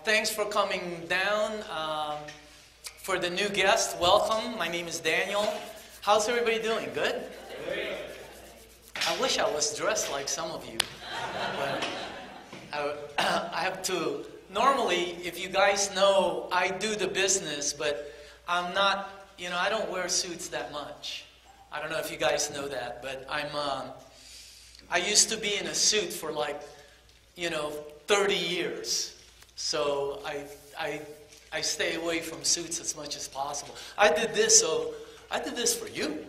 Thanks for coming down. For the new guest, welcome. My name is Daniel. How's everybody doing? Good? I wish I was dressed like some of you. But I have to. Normally, if you guys know, I do the business, but I'm not, I don't wear suits that much. I don't know if you guys know that, but I used to be in a suit for like, 30 years. So I stay away from suits as much as possible. I did this for you,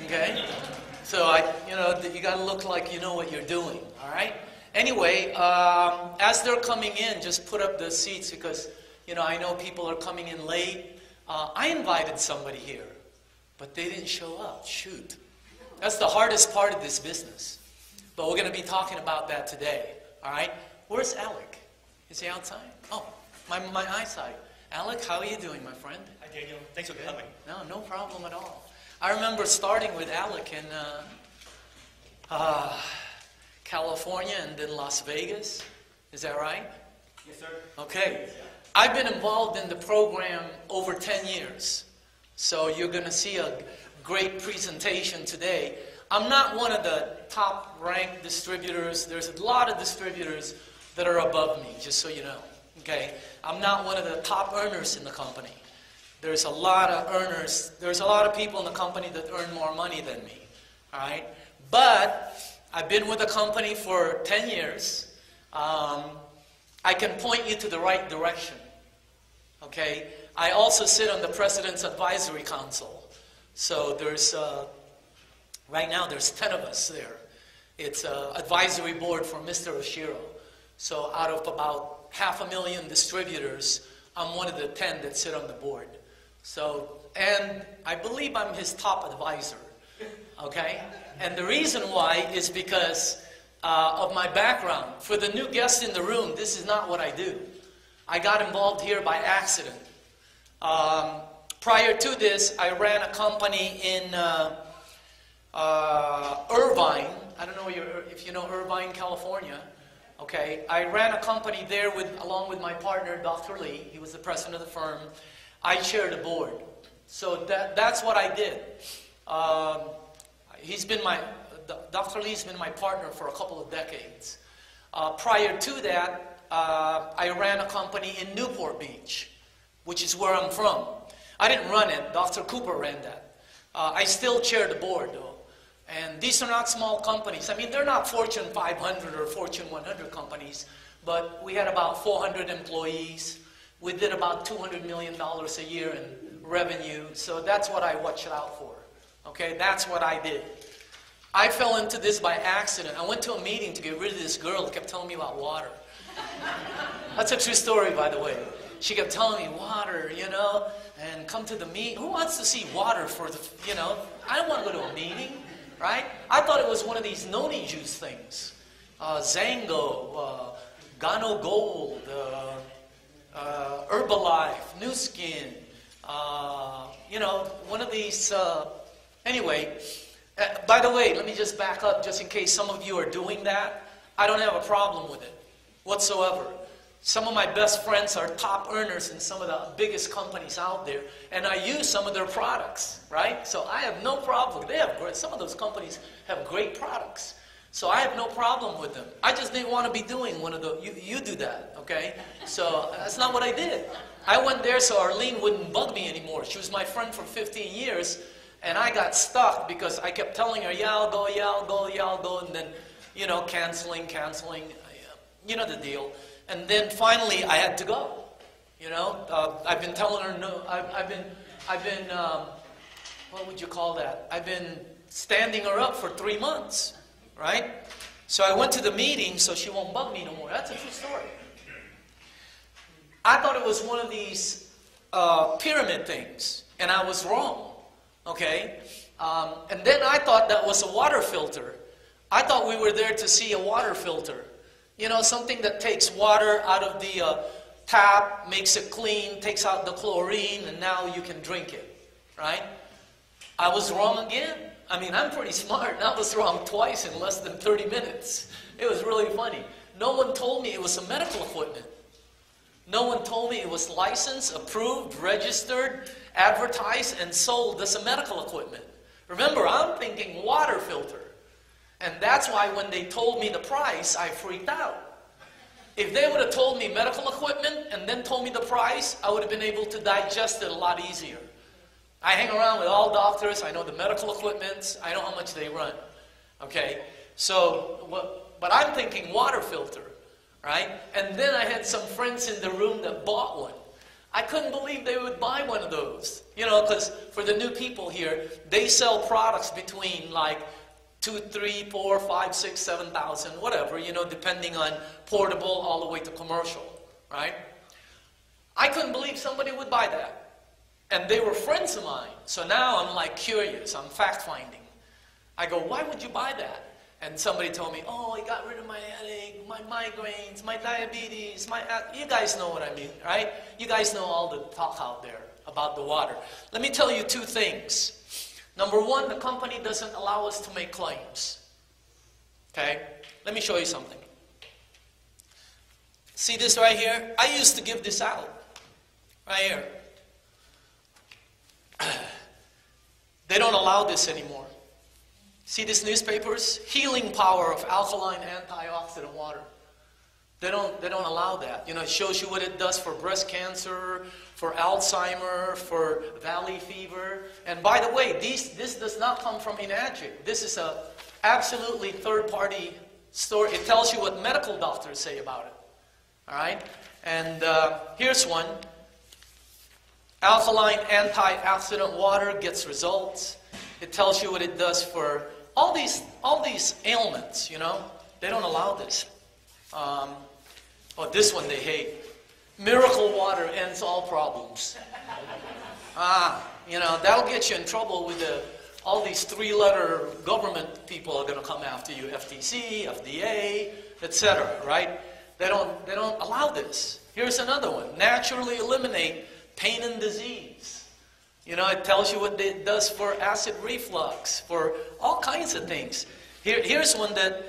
okay? So you gotta look like you know what you're doing, all right? Anyway, as they're coming in, just put up the seats because, I know people are coming in late. I invited somebody here, but they didn't show up. Shoot. That's the hardest part of this business. But we're going to be talking about that today, all right? Where's Alec? Is he outside? Oh, my eyesight. Alec, how are you doing, my friend? Hi, Daniel. Thanks for coming. No problem at all. I remember starting with Alec in California and then Las Vegas. Is that right? Yes, sir. Okay. I've been involved in the program over 10 years. So you're going to see a great presentation today. I'm not one of the top-ranked distributors. There's a lot of distributors that are above me, just so you know. Okay? I'm not one of the top earners in the company. There's a lot of earners. There's a lot of people in the company that earn more money than me. All right? But I've been with the company for 10 years. I can point you to the right direction. Okay? I also sit on the President's Advisory Council. So there's, right now there's 10 of us there. It's an advisory board for Mr. Oshiro. So out of about 500,000 distributors, I'm one of the 10 that sit on the board. So, and I believe I'm his top advisor. Okay? And the reason why is because of my background. For the new guests in the room, this is not what I do. I got involved here by accident. Prior to this, I ran a company in Irvine. I don't know if you know Irvine, California. Okay, I ran a company there along with my partner, Dr. Lee. He was the president of the firm. I chaired the board. So that's what I did. Dr. Lee's been my partner for a couple of decades. Prior to that, I ran a company in Newport Beach, which is where I'm from. I didn't run it. Dr. Cooper ran that. I still chair the board, though. And these are not small companies. I mean, they're not Fortune 500 or Fortune 100 companies, but we had about 400 employees. We did about $200 million a year in revenue, so that's what I watched out for. Okay, that's what I did. I fell into this by accident. I went to a meeting to get rid of this girl who kept telling me about water. That's a true story, by the way. She kept telling me water, and come to the meeting. Who wants to see water for the, I don't want to go to a meeting, right? I thought it was one of these noni juice things. Zango, Gano Gold, Herbalife, New Skin, one of these, anyway. By the way, let me just back up just in case some of you are doing that. I don't have a problem with it whatsoever. Some of my best friends are top earners in some of the biggest companies out there, and I use some of their products, right? So I have no problem. Some of those companies have great products. So I have no problem with them. I just didn't want to be doing one of the, you do that, okay? So that's not what I did. I went there so Arlene wouldn't bug me anymore. She was my friend for 15 years. And I got stuck because I kept telling her, yeah, I'll go, and then, canceling, you know the deal. And then finally I had to go, I've been telling her no, I've been, what would you call that? I've been standing her up for 3 months, right? So I went to the meeting so she won't bug me no more. That's a true story. I thought it was one of these pyramid things, and I was wrong. Okay, and then I thought that was a water filter. I thought we were there to see a water filter. Something that takes water out of the tap, makes it clean, takes out the chlorine, and now you can drink it, right? I was wrong again. I mean, I'm pretty smart, and I was wrong twice in less than 30 minutes. It was really funny. No one told me it was a medical equipment. No one told me it was licensed, approved, registered, advertised, and sold as a medical equipment. Remember, I'm thinking water filter. And that's why when they told me the price, I freaked out. If they would have told me medical equipment and then told me the price, I would have been able to digest it a lot easier. I hang around with all doctors. I know the medical equipments. I know how much they run. Okay? So, but I'm thinking water filter, right? And then I had some friends in the room that bought one. I couldn't believe they would buy one of those. You know, because for the new people here, they sell products between like 2, 3, 4, 5, 6, 7,000, whatever, you know, depending on portable all the way to commercial, right? I couldn't believe somebody would buy that. And they were friends of mine. So now I'm like curious, I'm fact-finding. I go, why would you buy that? And somebody told me, oh, it got rid of my headache, my migraines, my diabetes, you guys know what I mean, right? You guys know all the talk out there about the water. Let me tell you 2 things. Number 1, the company doesn't allow us to make claims. Okay? Let me show you something. See this right here? I used to give this out. Right here. They don't allow this anymore. See these newspapers? Healing power of alkaline antioxidant water. They don't allow that. You know, it shows you what it does for breast cancer, for Alzheimer, for valley fever. And by the way, this does not come from Enagic. This is a absolutely third-party story. It tells you what medical doctors say about it. All right? And here's one. Alkaline antioxidant water gets results. It tells you what it does for all these ailments, you know. They don't allow this. Oh, this one they hate. Miracle water ends all problems. You know, that'll get you in trouble with all these 3-letter government people are going to come after you. FTC, FDA, etc. Right? They don't allow this. Here's another one. Naturally eliminate pain and disease. You know, it tells you what it does for acid reflux, for all kinds of things. Here's one that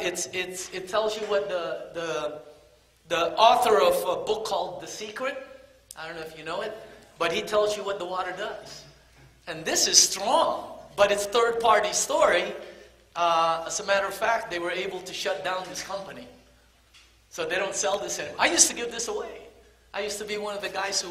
it tells you what the author of a book called The Secret, I don't know if you know it, but he tells you what the water does. And this is strong, but it's third-party story. As a matter of fact, they were able to shut down this company. So they don't sell this anymore. I used to give this away. I used to be one of the guys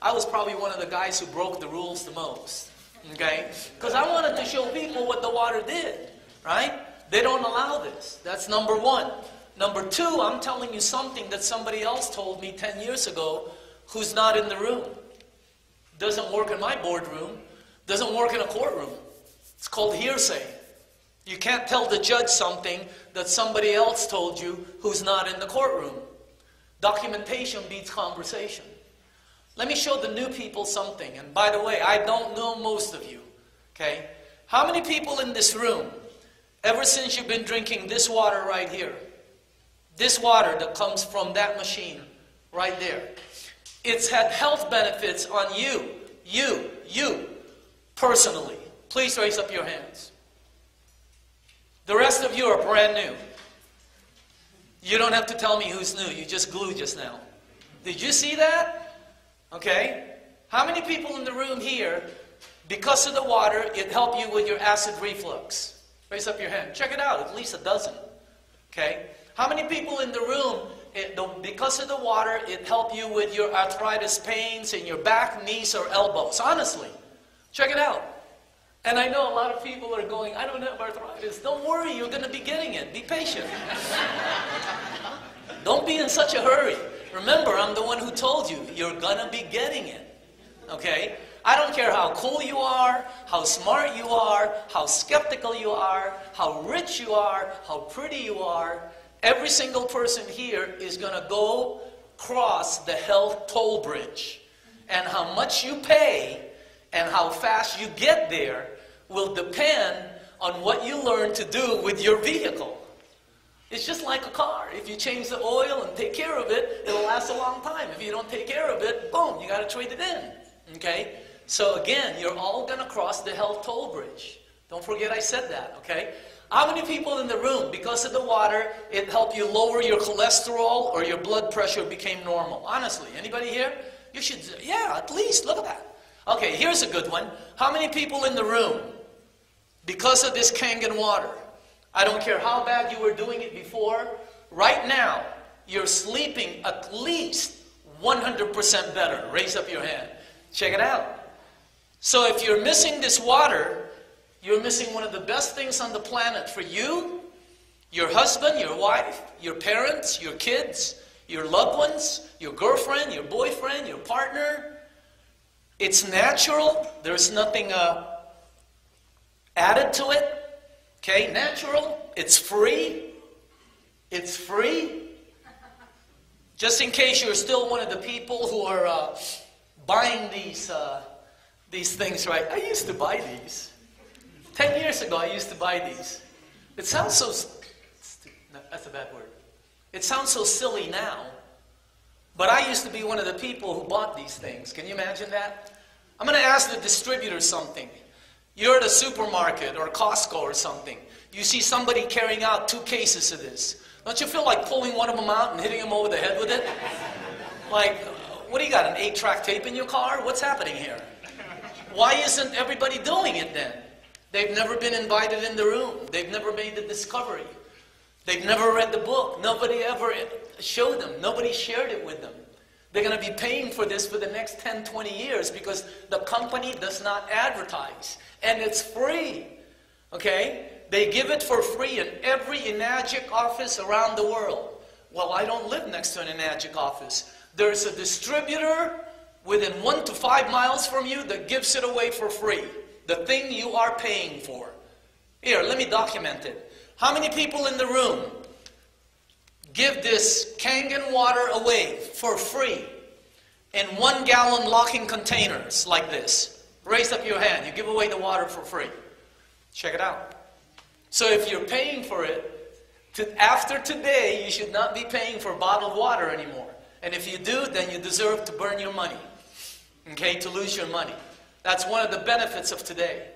I was probably one of the guys who broke the rules the most. Okay? Because I wanted to show people what the water did. Right? They don't allow this. That's number 1. Number 2, I'm telling you something that somebody else told me 10 years ago who's not in the room. Doesn't work in my boardroom. Doesn't work in a courtroom. It's called hearsay. You can't tell the judge something that somebody else told you who's not in the courtroom. Documentation beats conversation. Let me show the new people something. And by the way, I don't know most of you. Okay? How many people in this room, ever since you've been drinking this water right here, this water that comes from that machine right there, it's had health benefits on you, personally. Please raise up your hands. The rest of you are brand new. You don't have to tell me who's new. You just glued just now. Did you see that? Okay. How many people in the room here, because of the water, it helped you with your acid reflux? Raise up your hand. Check it out. At least a dozen. Okay. How many people in the room, because of the water, it helped you with your arthritis pains in your back, knees, or elbows? Honestly. Check it out. And I know a lot of people are going, I don't have arthritis. Don't worry, you're going to be getting it. Be patient. Don't be in such a hurry. Remember, I'm the one who told you, you're going to be getting it. Okay? I don't care how cool you are, how smart you are, how skeptical you are, how rich you are, how pretty you are. Every single person here is going to go cross the health toll bridge. And how much you pay and how fast you get there will depend on what you learn to do with your vehicle. It's just like a car. If you change the oil and take care of it, it'll last a long time. If you don't take care of it, boom, you got to trade it in. Okay? So again, you're all going to cross the health toll bridge. Don't forget I said that, okay? How many people in the room, because of the water, it helped you lower your cholesterol or your blood pressure became normal? Honestly, anybody here? You should, yeah, at least, look at that. Okay, here's a good one. How many people in the room, because of this Kangen water, I don't care how bad you were doing it before, right now, you're sleeping at least 100% better? Raise up your hand. Check it out. So if you're missing this water, you're missing one of the best things on the planet for you, your husband, your wife, your parents, your kids, your loved ones, your girlfriend, your boyfriend, your partner. It's natural. There's nothing added to it. Okay, natural. It's free. It's free. Just in case you're still one of the people who are buying these things, right? I used to buy these. 10 years ago, I used to buy these. It sounds so, no, that's a bad word. It sounds so silly now, but I used to be one of the people who bought these things. Can you imagine that? I'm going to ask the distributor something. You're at a supermarket or Costco or something. You see somebody carrying out 2 cases of this. Don't you feel like pulling one of them out and hitting them over the head with it? Like, what do you got, an 8-track tape in your car? What's happening here? Why isn't everybody doing it then? They've never been invited in the room. They've never made the discovery. They've never read the book. Nobody ever showed them. Nobody shared it with them. They're going to be paying for this for the next 10, 20 years because the company does not advertise. And it's free. Okay? They give it for free in every Enagic office around the world. Well, I don't live next to an Enagic office. There's a distributor within 1 to 5 miles from you that gives it away for free. The thing you are paying for. Here, let me document it. How many people in the room give this Kangen water away for free in 1-gallon locking containers like this? Raise up your hand. You give away the water for free. Check it out. So if you're paying for it, after today, you should not be paying for bottled water anymore. And if you do, then you deserve to burn your money. Okay, to lose your money. That's one of the benefits of today.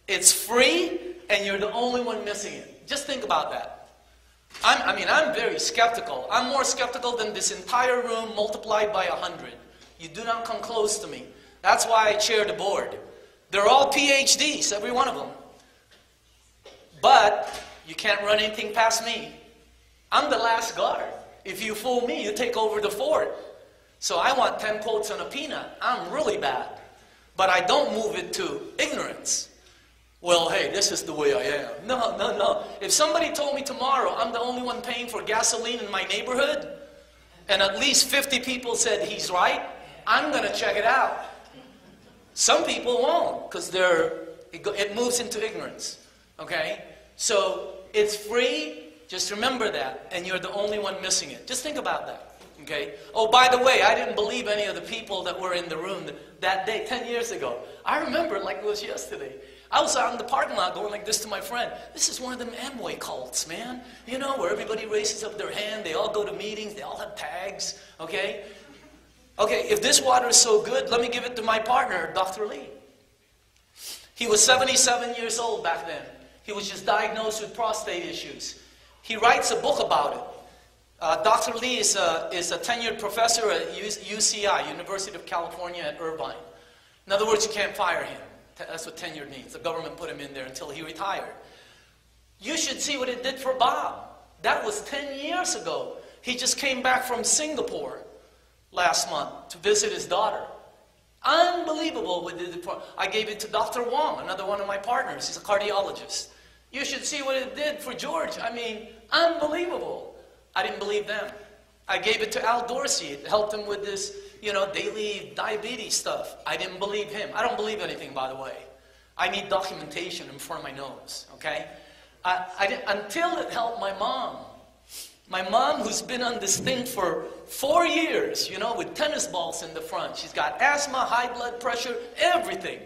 It's free, and you're the only one missing it. Just think about that. I'm very skeptical. I'm more skeptical than this entire room multiplied by 100. You do not come close to me. That's why I chair the board. They're all PhDs, every one of them. But you can't run anything past me. I'm the last guard. If you fool me, you take over the fort. So I want 10 quotes on a peanut. I'm really bad. But I don't move it to ignorance. Well, hey, this is the way I am. No, no, no. If somebody told me tomorrow I'm the only one paying for gasoline in my neighborhood, and at least 50 people said he's right, I'm going to check it out. Some people won't, because it moves into ignorance. Okay? So it's free. Just remember that. And you're the only one missing it. Just think about that. Okay? Oh, by the way, I didn't believe any of the people that were in the room that day, 10 years ago. I remember it like it was yesterday. I was out in the parking lot going like this to my friend. This is one of them Amway cults, man. You know, where everybody raises up their hand, they all go to meetings, they all have tags, okay? Okay, if this water is so good, let me give it to my partner, Dr. Lee. He was 77 years old back then. He was just diagnosed with prostate issues. He writes a book about it. Dr. Lee is a tenured professor at UCI, University of California at Irvine. In other words, you can't fire him. That's what tenured means. The government put him in there until he retired. You should see what it did for Bob. That was 10 years ago. He just came back from Singapore last month to visit his daughter. Unbelievable what it did. I gave it to Dr. Wong, another one of my partners. He's a cardiologist. You should see what it did for George. I mean, unbelievable. I didn't believe them. I gave it to Al Dorsey. It helped him with this, daily diabetes stuff. I didn't believe him. I don't believe anything, by the way. I need documentation in front of my nose, okay? Until it helped my mom. My mom, who's been on this thing for 4 years, with tennis balls in the front. She's got asthma, high blood pressure, everything.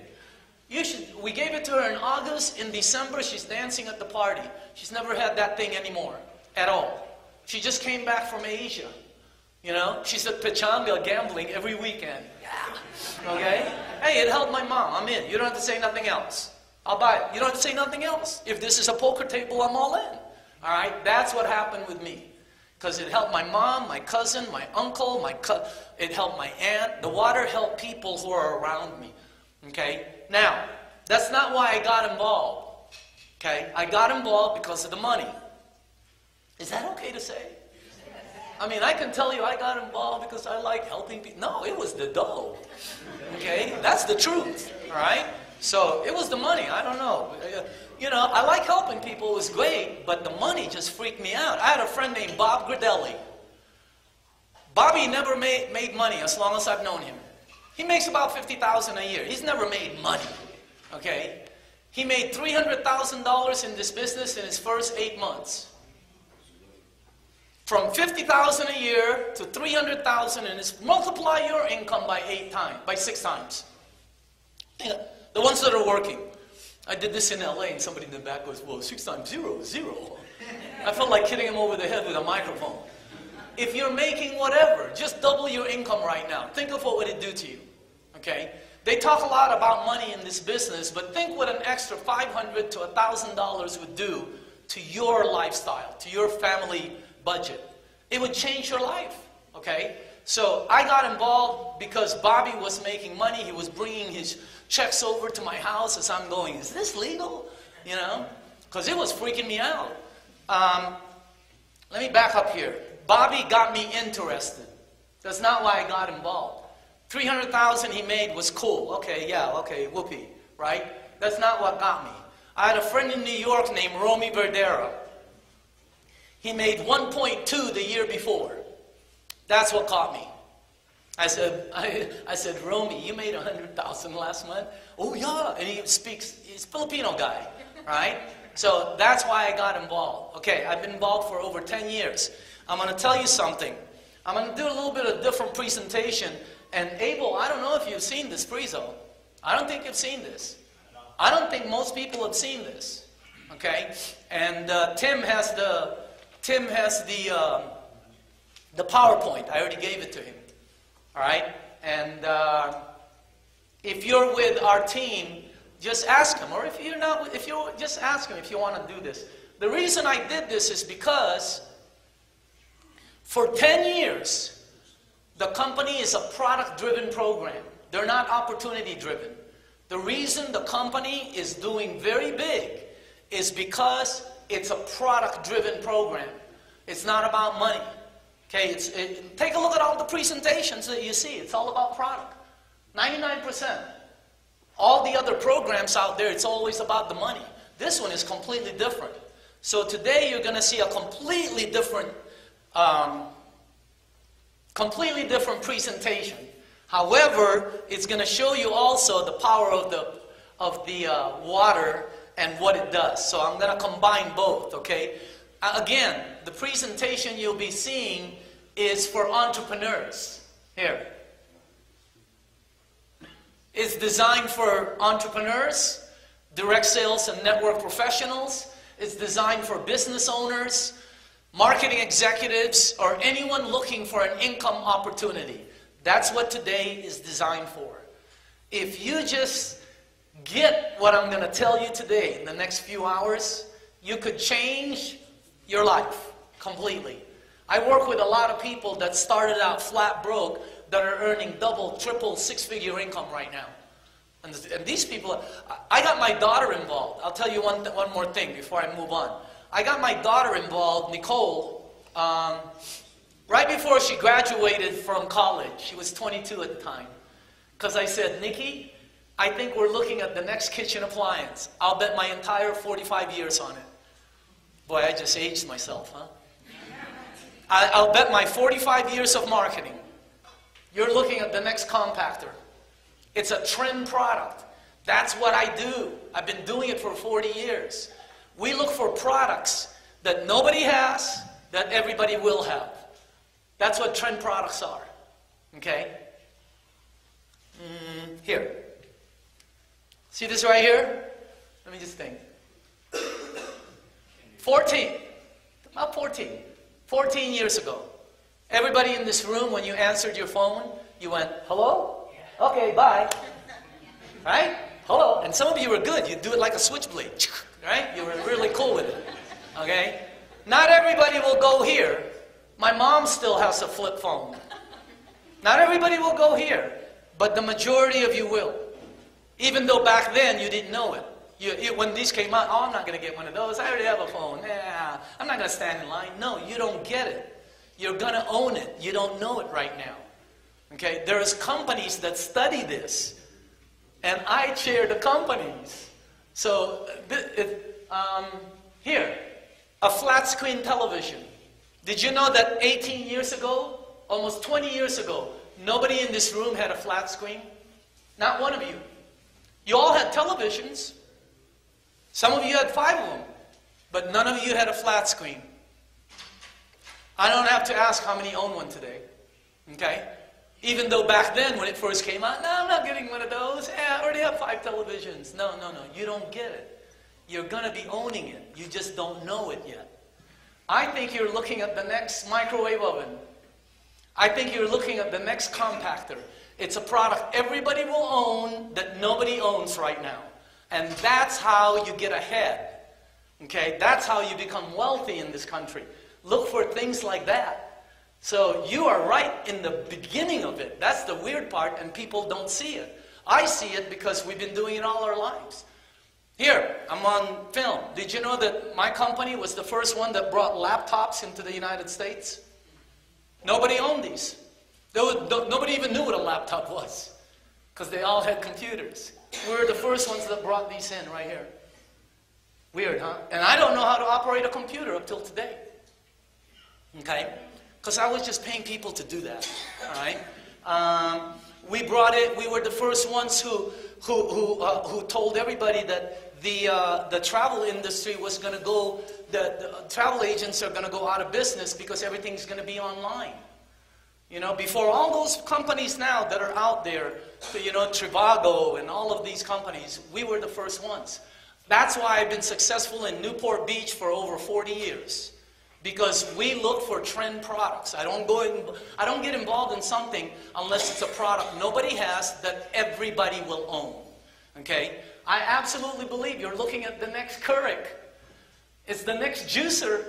We gave it to her in August. In December, she's dancing at the party. She's never had that thing anymore, at all. She just came back from Asia. She's at Pechanga gambling every weekend. Yeah. Okay? Hey, it helped my mom. I'm in. You don't have to say nothing else. I'll buy it. You don't have to say nothing else. If this is a poker table, I'm all in. All right? That's what happened with me. Because it helped my mom, my cousin, my uncle, it helped my aunt. The water helped people who are around me. Okay? Now, that's not why I got involved. Okay? I got involved because of the money. Is that okay to say? I mean, I can tell you I got involved because I like helping people. No, it was the dough. Okay? That's the truth. All right? So, it was the money. I don't know. You know, I like helping people. It was great, but the money just freaked me out. I had a friend named Bob Gradelli. Bobby never made money as long as I've known him. He makes about $50,000 a year. He's never made money. Okay? He made $300,000 in this business in his first 8 months. From $50,000 a year to $300,000, and it's multiply your income by 6 times. Yeah, the ones that are working. I did this in LA, and somebody in the back goes, well, 6 times 0 is 0. I felt like hitting him over the head with a microphone. If you're making whatever, just double your income right now. Think of what would it do to you. Okay? They talk a lot about money in this business, but think what an extra $500 to $1,000 would do to your lifestyle, to your family budget. It would change your life. Okay? So I got involved because Bobby was making money. He was bringing his checks over to my house as I'm going, is this legal? You know? Because it was freaking me out. Let me back up here. Bobby got me interested. That's not why I got involved. $300,000 he made was cool. Okay, yeah, okay, whoopee, right? That's not what got me. I had a friend in New York named Romy Verdera. He made 1.2 the year before. That's what caught me. I said, Romy, you made $100,000 last month? Oh, yeah. And he's a Filipino guy, right? So that's why I got involved. Okay, I've been involved for over 10 years. I'm going to tell you something. I'm going to do a little bit of different presentation. And Abel, I don't know if you've seen this prezo. I don't think you've seen this. I don't think most people have seen this. Okay? And Tim has the PowerPoint. I already gave it to him. All right? And if you're with our team, just ask him. Or if you're not, just ask him if you want to do this. The reason I did this is because for 10 years, the company is a product-driven program. They're not opportunity-driven. The reason the company is doing very big is because it's a product-driven program. It's not about money. Okay, take a look at all the presentations that you see. It's all about product. 99%. All the other programs out there, it's always about the money. This one is completely different. So today you're going to see a completely different presentation. However, it's going to show you also the power of the water and what it does. So I'm going to combine both, okay? Again, the presentation you'll be seeing is for entrepreneurs. Here. It's designed for entrepreneurs, direct sales and network professionals. It's designed for business owners, marketing executives, or anyone looking for an income opportunity. That's what today is designed for. If you just get what I'm going to tell you today in the next few hours, you could change your life completely. I work with a lot of people that started out flat broke that are earning double, triple, six-figure income right now. And these people, I got my daughter involved. I'll tell you one more thing before I move on. I got my daughter involved, Nicole, right before she graduated from college. She was 22 at the time. Because I said, Nikki, I think we're looking at the next kitchen appliance. I'll bet my entire 45 years on it. Boy, I just aged myself, huh? I'll bet my 45 years of marketing. You're looking at the next compactor. It's a trend product. That's what I do. I've been doing it for 40 years. We look for products that nobody has, that everybody will have. That's what trend products are. Okay? Here. See this right here? Let me just think. 14 years ago. Everybody in this room, when you answered your phone, you went, hello? Okay, bye. Right? Hello? Oh, and some of you were good. You do it like a switchblade, right? You were really cool with it, okay? Not everybody will go here. My mom still has a flip phone. Not everybody will go here, but the majority of you will. Even though back then you didn't know it. When these came out, oh, I'm not going to get one of those. I already have a phone. Yeah, I'm not going to stand in line. No, you don't get it. You're going to own it. You don't know it right now. Okay? There's companies that study this, and I chair the companies. So, here, a flat screen television. Did you know that 18 years ago, almost 20 years ago, nobody in this room had a flat screen? Not one of you. You all had televisions. Some of you had 5 of them, but none of you had a flat screen. I don't have to ask how many own one today, okay? Even though back then, when it first came out, no, I'm not getting one of those. I already have 5 televisions. No, you don't get it. You're going to be owning it. You just don't know it yet. I think you're looking at the next microwave oven. I think you're looking at the next compactor. It's a product everybody will own that nobody owns right now. And that's how you get ahead. Okay? That's how you become wealthy in this country. Look for things like that. So you are right in the beginning of it. That's the weird part, and people don't see it. I see it because we've been doing it all our lives. Here, I'm on film. Did you know that my company was the first one that brought laptops into the United States? Nobody owned these. Nobody even knew what a laptop was, because they all had computers. We were the first ones that brought these in right here. Weird, huh? And I don't know how to operate a computer up till today. Okay? Because I was just paying people to do that. All right? We brought it. We were the first ones who told everybody that the travel industry was going to go. The travel agents are going to go out of business because everything's going to be online. You know, before all those companies now that are out there, you know, Trivago and all of these companies, we were the first ones. That's why I've been successful in Newport Beach for over 40 years. Because we look for trend products. I don't get involved in something unless it's a product nobody has that everybody will own. Okay? I absolutely believe you're looking at the next Keurig. It's the next juicer.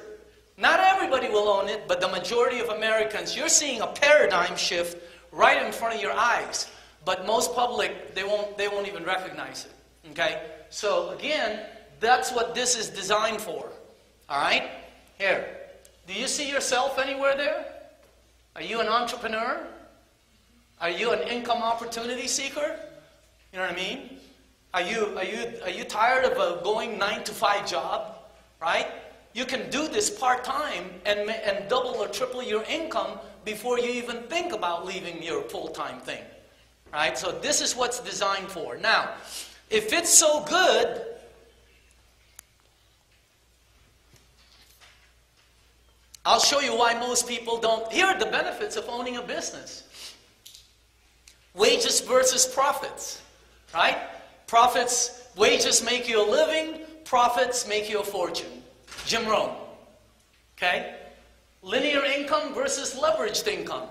Not everybody will own it, but the majority of Americans, you're seeing a paradigm shift right in front of your eyes. But most public, they won't even recognize it. Okay? So again, that's what this is designed for. All right? Here. Do you see yourself anywhere there? Are you an entrepreneur? Are you an income opportunity seeker? You know what I mean? Are you tired of a going 9-to-5 job? Right? You can do this part-time and double or triple your income before you even think about leaving your full-time thing. Right? So this is what's designed for. Now, if it's so good, I'll show you why most people don't. Here are the benefits of owning a business. Wages versus profits. Right? Profits, wages make you a living. Profits make you a fortune. Jim Rohn. Okay? Linear income versus leveraged income.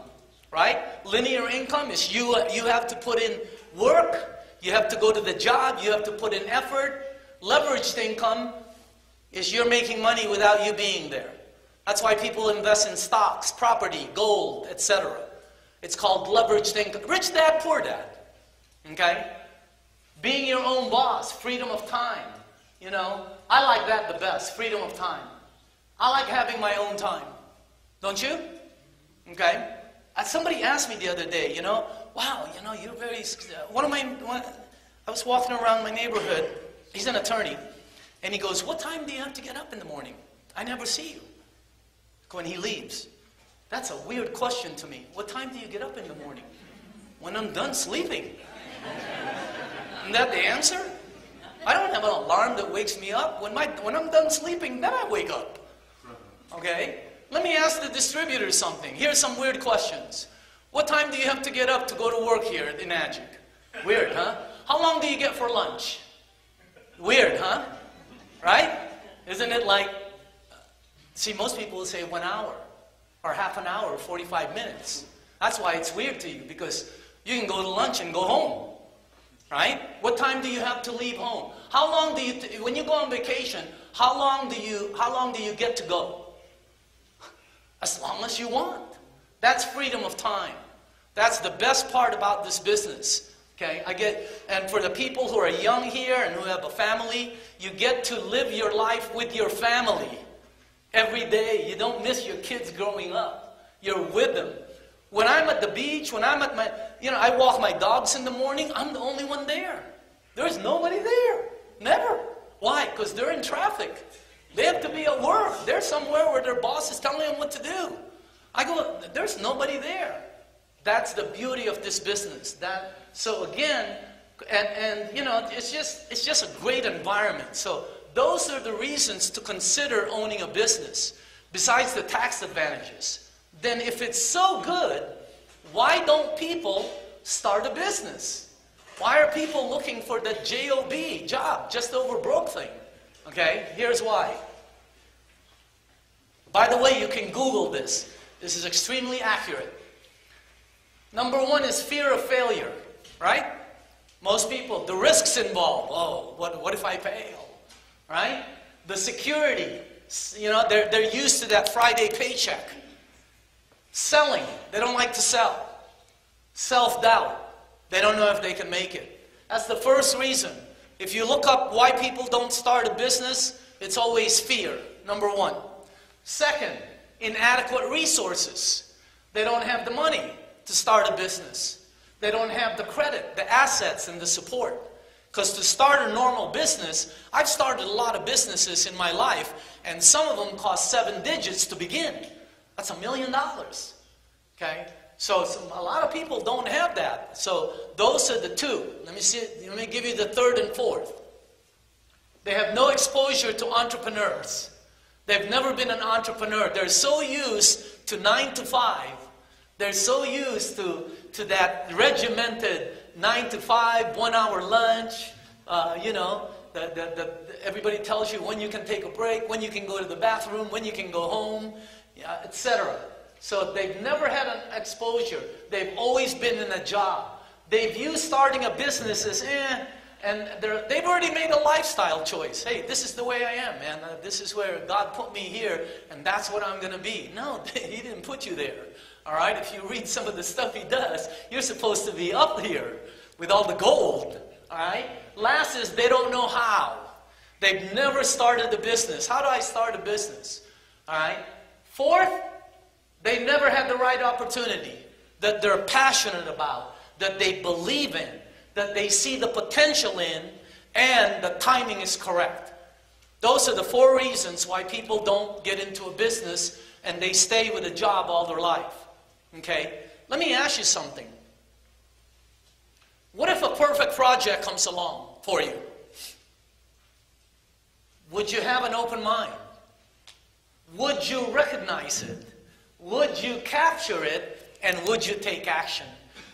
Right? Linear income is you have to put in work. You have to go to the job. You have to put in effort. Leveraged income is you're making money without you being there. That's why people invest in stocks, property, gold, etc. It's called leveraged income. Rich dad, poor dad. Okay? Being your own boss, freedom of time. You know, I like that the best, freedom of time. I like having my own time. Don't you? Okay? Somebody asked me the other day, you know, wow, you know, you're very... I was walking around my neighborhood. He's an attorney. And he goes, what time do you have to get up in the morning? I never see you. When he leaves. That's a weird question to me. What time do you get up in the morning? When I'm done sleeping. Isn't that the answer? I don't have an alarm that wakes me up. When I'm done sleeping, then I wake up. Okay? Let me ask the distributor something. Here's some weird questions. What time do you have to get up to go to work here at Enagic? Weird, huh? How long do you get for lunch? Weird, huh? Right? Isn't it like... See, most people will say 1 hour, or half an hour, 45 minutes. That's why it's weird to you, because you can go to lunch and go home. right? What time do you have to leave home? How long do you, when you go on vacation, how long do you get to go? As long as you want. That's freedom of time. That's the best part about this business. Okay, and for the people who are young here and who have a family, you get to live your life with your family every day. You don't miss your kids growing up. You're with them. When I'm at the beach, when I'm at my, I walk my dogs in the morning, I'm the only one there. There's nobody there. Never. Why? Because they're in traffic. They have to be at work. They're somewhere where their boss is telling them what to do. I go, there's nobody there. That's the beauty of this business. So again, it's just a great environment. So those are the reasons to consider owning a business, besides the tax advantages. Then if it's so good, why don't people start a business? Why are people looking for the job, just over broke thing? Okay, here's why. By the way, you can Google this. This is extremely accurate. Number one is fear of failure, right? Most people, the risks involved. Oh, what if I fail, right? The security, they're used to that Friday paycheck. Selling, they don't like to sell. Self-doubt, they don't know if they can make it. That's the first reason. If you look up why people don't start a business, it's always fear, number one. Second, inadequate resources. They don't have the money to start a business. They don't have the credit, the assets, and the support. Because to start a normal business, I've started a lot of businesses in my life, and some of them cost 7 digits to begin. That's $1 million. Okay? So a lot of people don't have that. So those are the two. Let me give you the third and fourth. They have no exposure to entrepreneurs. They've never been an entrepreneur. They're so used to 9 to 5. They're so used to that regimented 9 to 5, 1 hour lunch. Everybody tells you when you can take a break, when you can go to the bathroom, when you can go home, etc. So they've never had an exposure. They've always been in a job. They view starting a business as and they've already made a lifestyle choice. Hey, this is the way I am, man. This is where God put me here, and that's what I'm going to be. No, He didn't put you there. All right? If you read some of the stuff He does, you're supposed to be up here with all the gold. All right? Last is they don't know how. They've never started a business. How do I start a business? All right? Fourth, they never had the right opportunity that they're passionate about, that they believe in, that they see the potential in, and the timing is correct. Those are the 4 reasons why people don't get into a business and they stay with a job all their life. Okay? Let me ask you something. What if a perfect project comes along for you? Would you have an open mind? Would you recognize it? Would you capture it? And would you take action?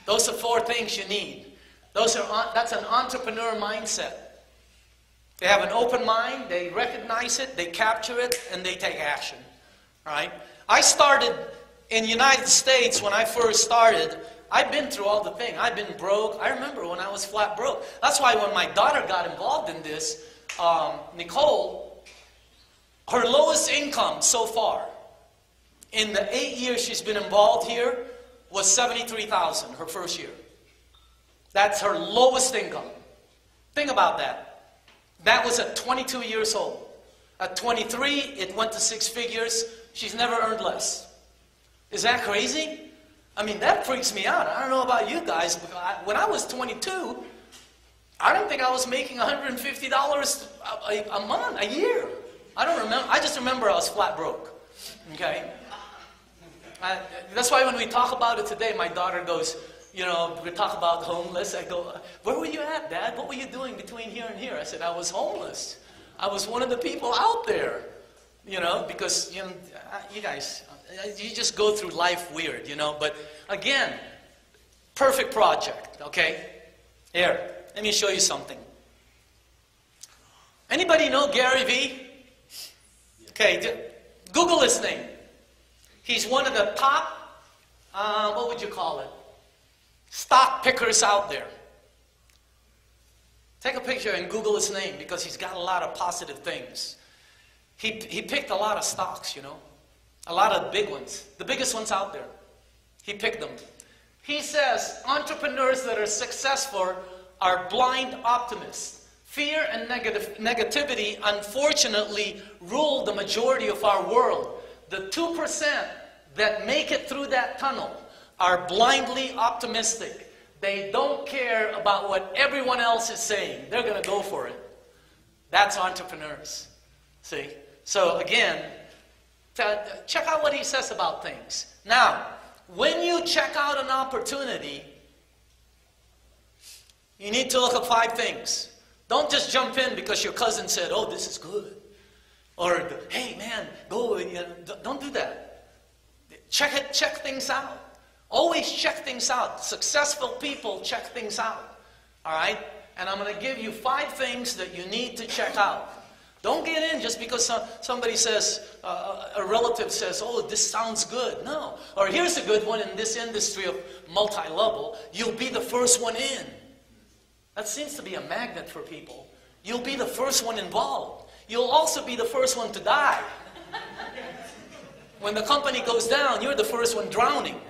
Those are 4 things you need. That's an entrepreneur mindset. They have an open mind, they recognize it, they capture it, and they take action. Right? I started in the United States when I first started. I've been through all the things. I've been broke. I remember when I was flat broke. That's why when my daughter got involved in this, Nicole, her lowest income so far in the 8 years she's been involved here was $73,000 her first year. That's her lowest income. Think about that. That was at 22 years old. At 23, it went to 6 figures. She's never earned less. Is that crazy? I mean, that freaks me out. I don't know about you guys, but when I was 22, I don't think I was making $150 a month, a year. I don't remember. I just remember I was flat broke. Okay? That's why when we talk about it today, my daughter goes, we talk about homeless. I go, where were you at, Dad? What were you doing between here and here? I said, I was homeless. I was one of the people out there. Because, you guys, you just go through life weird, But again, perfect project, okay? Here, let me show you something. Anybody know Gary Vee? Okay, Google his name. He's one of the top, what would you call it? Stock pickers out there. Take a picture and Google his name because he's got a lot of positive things. He picked a lot of stocks, you know. A lot of big ones. The biggest ones out there. He picked them. He says entrepreneurs that are successful are blind optimists. Fear and negativity, unfortunately, rule the majority of our world. The 2% that make it through that tunnel are blindly optimistic. They don't care about what everyone else is saying. They're going to go for it. That's entrepreneurs. See? So again, check out what he says about things. Now, when you check out an opportunity, you need to look at 5 things. Don't just jump in because your cousin said, oh, this is good. Or, hey, man, go. You know, don't do that. Check things out. Always check things out. Successful people check things out. All right? And I'm going to give you 5 things that you need to check out. Don't get in just because somebody says, a relative says, oh, this sounds good. No. Or here's a good one in this industry of multi-level. You'll be the first one in. That seems to be a magnet for people. You'll be the first one involved. You'll also be the first one to die. When the company goes down, you're the first one drowning.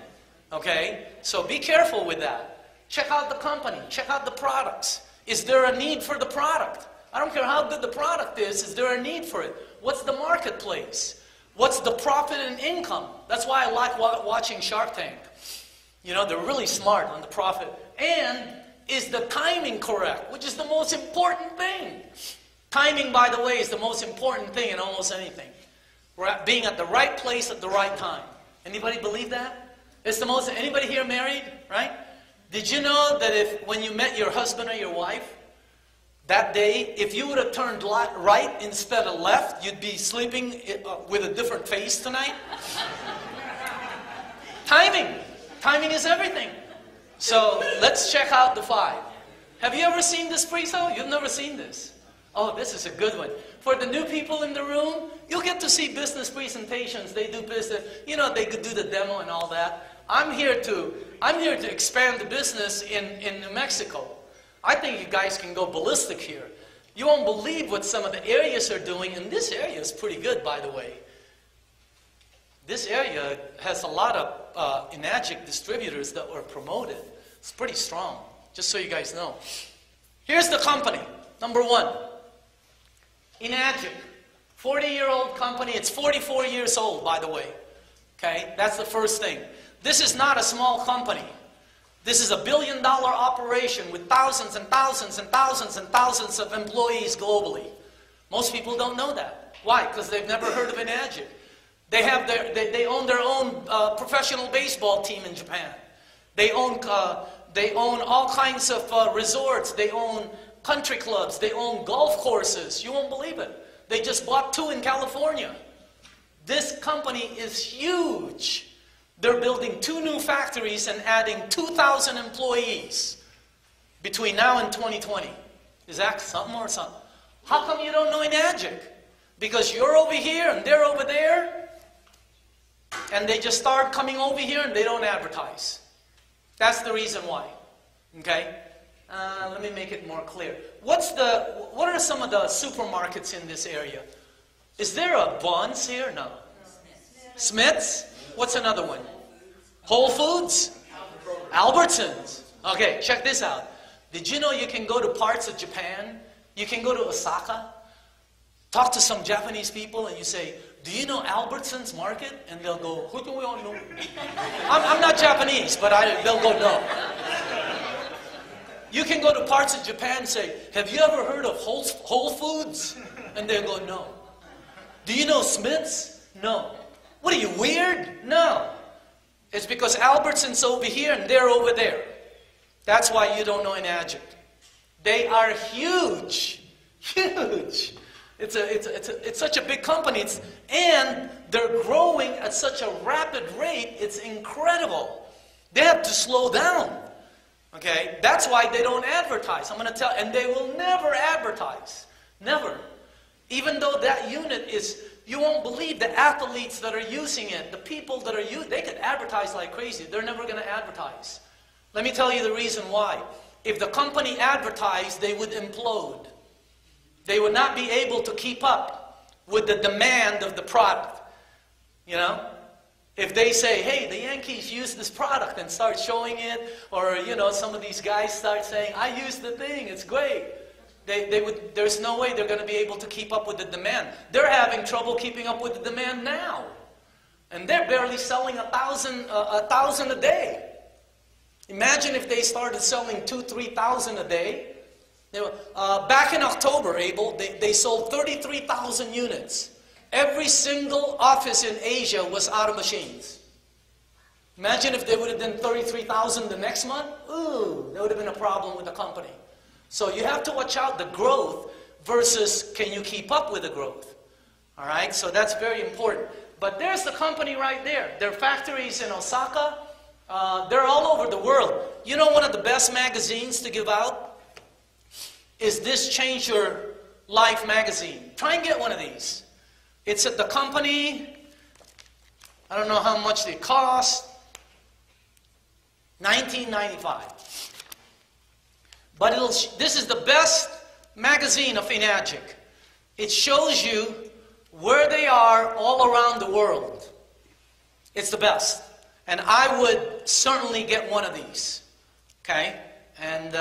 Okay? So be careful with that. Check out the company. Check out the products. Is there a need for the product? I don't care how good the product is there a need for it? What's the marketplace? What's the profit and income? That's why I like watching Shark Tank. You know, they're really smart on the profit. And is the timing correct? Which is the most important thing. Timing, by the way, is the most important thing in almost anything. Being at the right place at the right time. Anybody believe that? It's the most, anybody here married, right? Did you know that when you met your husband or your wife, that day, if you would have turned right instead of left, you'd be sleeping with a different face tonight? Timing. Timing is everything. So let's check out the 5. Have you ever seen this preso? You've never seen this. Oh, this is a good one. For the new people in the room, you'll get to see business presentations. They do business. You know, they could do the demo and all that. I'm here to expand the business in New Mexico. I think you guys can go ballistic here. You won't believe what some of the areas are doing, and this area is pretty good, by the way. This area has a lot of Enagic distributors that were promoted. It's pretty strong, just so you guys know. Here's the company, number 1. Enagic, 40-year-old company. It's 44 years old, by the way. Okay, that's the first thing. This is not a small company. This is a billion-dollar operation with thousands and thousands and thousands and thousands of employees globally. Most people don't know that. Why? Because they've never heard of Enagic. They own their own professional baseball team in Japan. They own all kinds of resorts. They own country clubs. They own golf courses. You won't believe it. They just bought 2 in California. This company is huge. They're building 2 new factories and adding 2,000 employees between now and 2020. Is that something or something? How come you don't know Enagic? Because you're over here and they're over there, and they just start coming over here and they don't advertise. That's the reason why. Okay? Let me make it more clear. What are some of the supermarkets in this area? Is there a Bonds here? No. Smith's? What's another one? Whole Foods? Albertsons. Okay, check this out. Did you know you can go to parts of Japan? You can go to Osaka, talk to some Japanese people, and you say, do you know Albertsons Market? And they'll go, who do we all know? I'm not Japanese, but they'll go, no. You can go to parts of Japan and say, have you ever heard of Whole Foods? And they'll go, no. Do you know Smith's? No. What are you, weird? No. It's because Albertsons over here and they're over there. That's why you don't know Enagic. They are huge. Huge. It's such a big company. And they're growing at such a rapid rate, it's incredible. They have to slow down. Okay? That's why they don't advertise. I'm going to tell, and they will never advertise. Never. Even though that unit is, you won't believe the athletes that are using it, the people that are using it, they could advertise like crazy. They're never going to advertise. Let me tell you the reason why. if the company advertised, they would implode. They would not be able to keep up with the demand of the product. You know? If they say, hey, the Yankees use this product and start showing it, or, you know, some of these guys start saying, I use the thing, it's great. There's no way they're going to be able to keep up with the demand. They're having trouble keeping up with the demand now. And they're barely selling 1,000 a day. Imagine if they started selling 2,000 to 3,000 a day. Back in October, Abel, they sold 33,000 units. Every single office in Asia was out of machines. Imagine if they would have done 33,000 the next month. Ooh, there would have been a problem with the company. So you have to watch out the growth versus can you keep up with the growth. All right, so that's very important. But there's the company right there. Their factories in Osaka, they're all over the world. You know, one of the best magazines to give out is this Change Your Life magazine. Try and get one of these. It's at the company, I don't know how much they cost, $19.95. But this is the best magazine of Enagic. It shows you where they are all around the world. It's the best. And I would certainly get one of these. Okay? And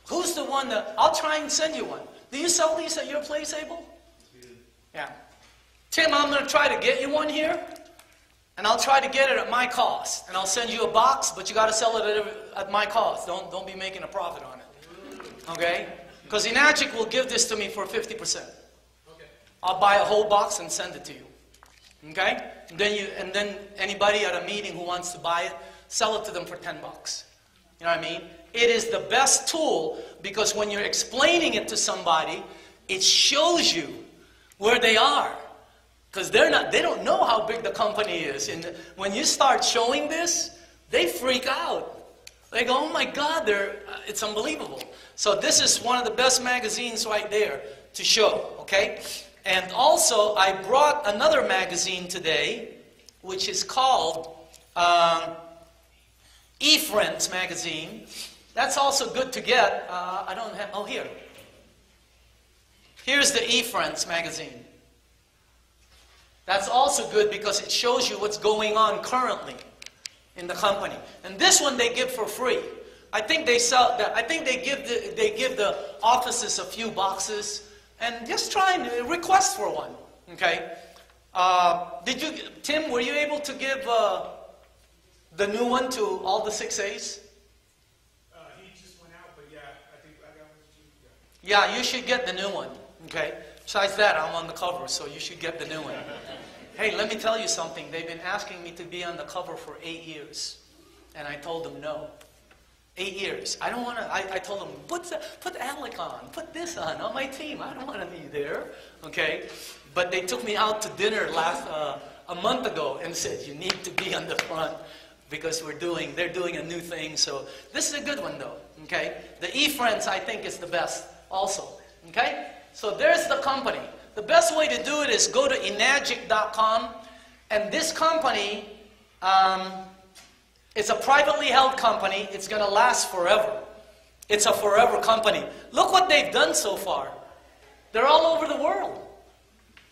who's the one that... I'll try and send you one. Do you sell these at your place, Abel? Yeah. Tim, I'm going to try to get you one here. And I'll try to get it at my cost. And I'll send you a box, but you got to sell it at my cost. Don't be making a profit on it. Okay? Because Enagic will give this to me for 50%. Okay. I'll buy a whole box and send it to you. Okay? And then anybody at a meeting who wants to buy it, sell it to them for $10. You know what I mean? It is the best tool because when you're explaining it to somebody, it shows you where they are. Because they don't know how big the company is. And when you start showing this, they freak out. They go, oh my God, it's unbelievable. So this is one of the best magazines right there to show, okay? And also, I brought another magazine today, which is called eFriends magazine. That's also good to get. I don't have, oh, here. Here's the eFriends magazine. That's also good because it shows you what's going on currently in the company. And this one they give for free. I think they sell that. I think they give the offices a few boxes and just try and request for one. Okay. Tim? Were you able to give the new one to all the 6As? He just went out, but yeah, I think I got one. Yeah, you should get the new one. Okay. Besides that, I'm on the cover, so you should get the new one. Hey, let me tell you something. They've been asking me to be on the cover for 8 years. And I told them no. 8 years. I don't want to, I told them, put Alec on, put this on my team. I don't want to be there. Okay? But they took me out to dinner a month ago and said, you need to be on the front because they're doing a new thing. So this is a good one though. Okay? The eFriends I think is the best also. Okay? So there's the company. The best way to do it is go to Enagic.com, and this company, it's a privately held company. It's going to last forever. It's a forever company. Look what they've done so far. They're all over the world.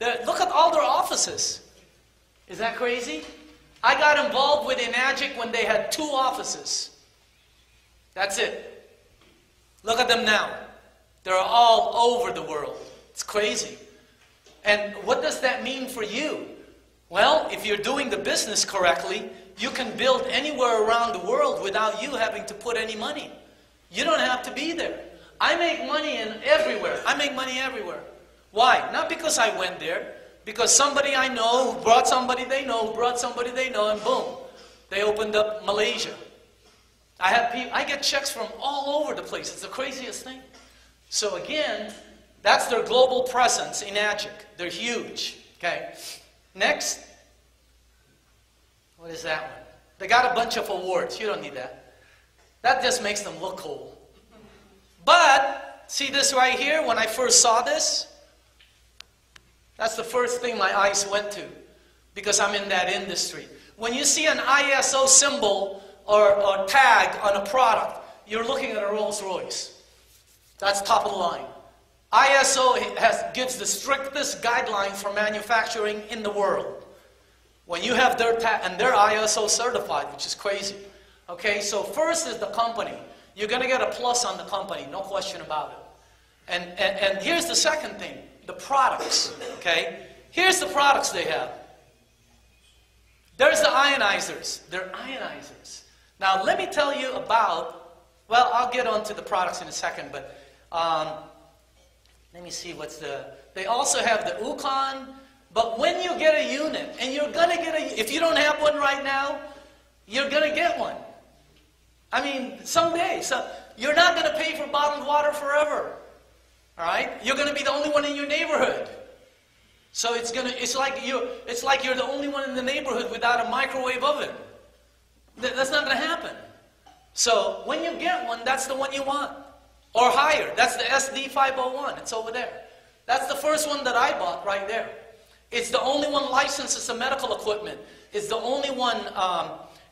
Look at all their offices. Is that crazy? I got involved with Enagic when they had 2 offices. That's it. Look at them now. They're all over the world. It's crazy. And what does that mean for you? Well, if you're doing the business correctly, you can build anywhere around the world without you having to put any money. You don't have to be there. I make money everywhere. I make money everywhere. Why? Not because I went there. Because somebody I know who brought somebody they know, who brought somebody they know, and boom, they opened up Malaysia. I get checks from all over the place. It's the craziest thing. So again, that's their global presence, Enagic. They're huge. Okay. Next. What is that one? They got a bunch of awards. You don't need that. That just makes them look cool. But, see this right here? When I first saw this, that's the first thing my eyes went to. Because I'm in that industry. when you see an ISO symbol or tag on a product, you're looking at a Rolls-Royce. That's top of the line. ISO gives the strictest guidelines for manufacturing in the world. When you have their tag, and they're ISO certified, which is crazy. Okay, so first is the company. You're going to get a plus on the company, no question about it. And here's the second thing, the products. Okay, here's the products they have. There's the ionizers. They're ionizers. Now let me tell you about, well, I'll get onto the products in a second, but let me see what's the, they also have the 𝐒𝐭𝐫𝐲, but when you get a unit, and you're going to get a, if you don't have one right now, you're going to get one. I mean, someday. So you're not going to pay for bottled water forever. All right? You're going to be the only one in your neighborhood. So it's like you're the only one in the neighborhood without a microwave oven. That's not going to happen. So when you get one, that's the one you want. Or higher. That's the SD501. It's over there. That's the first one that I bought right there. It's the only one licensed as a medical equipment. It's the only one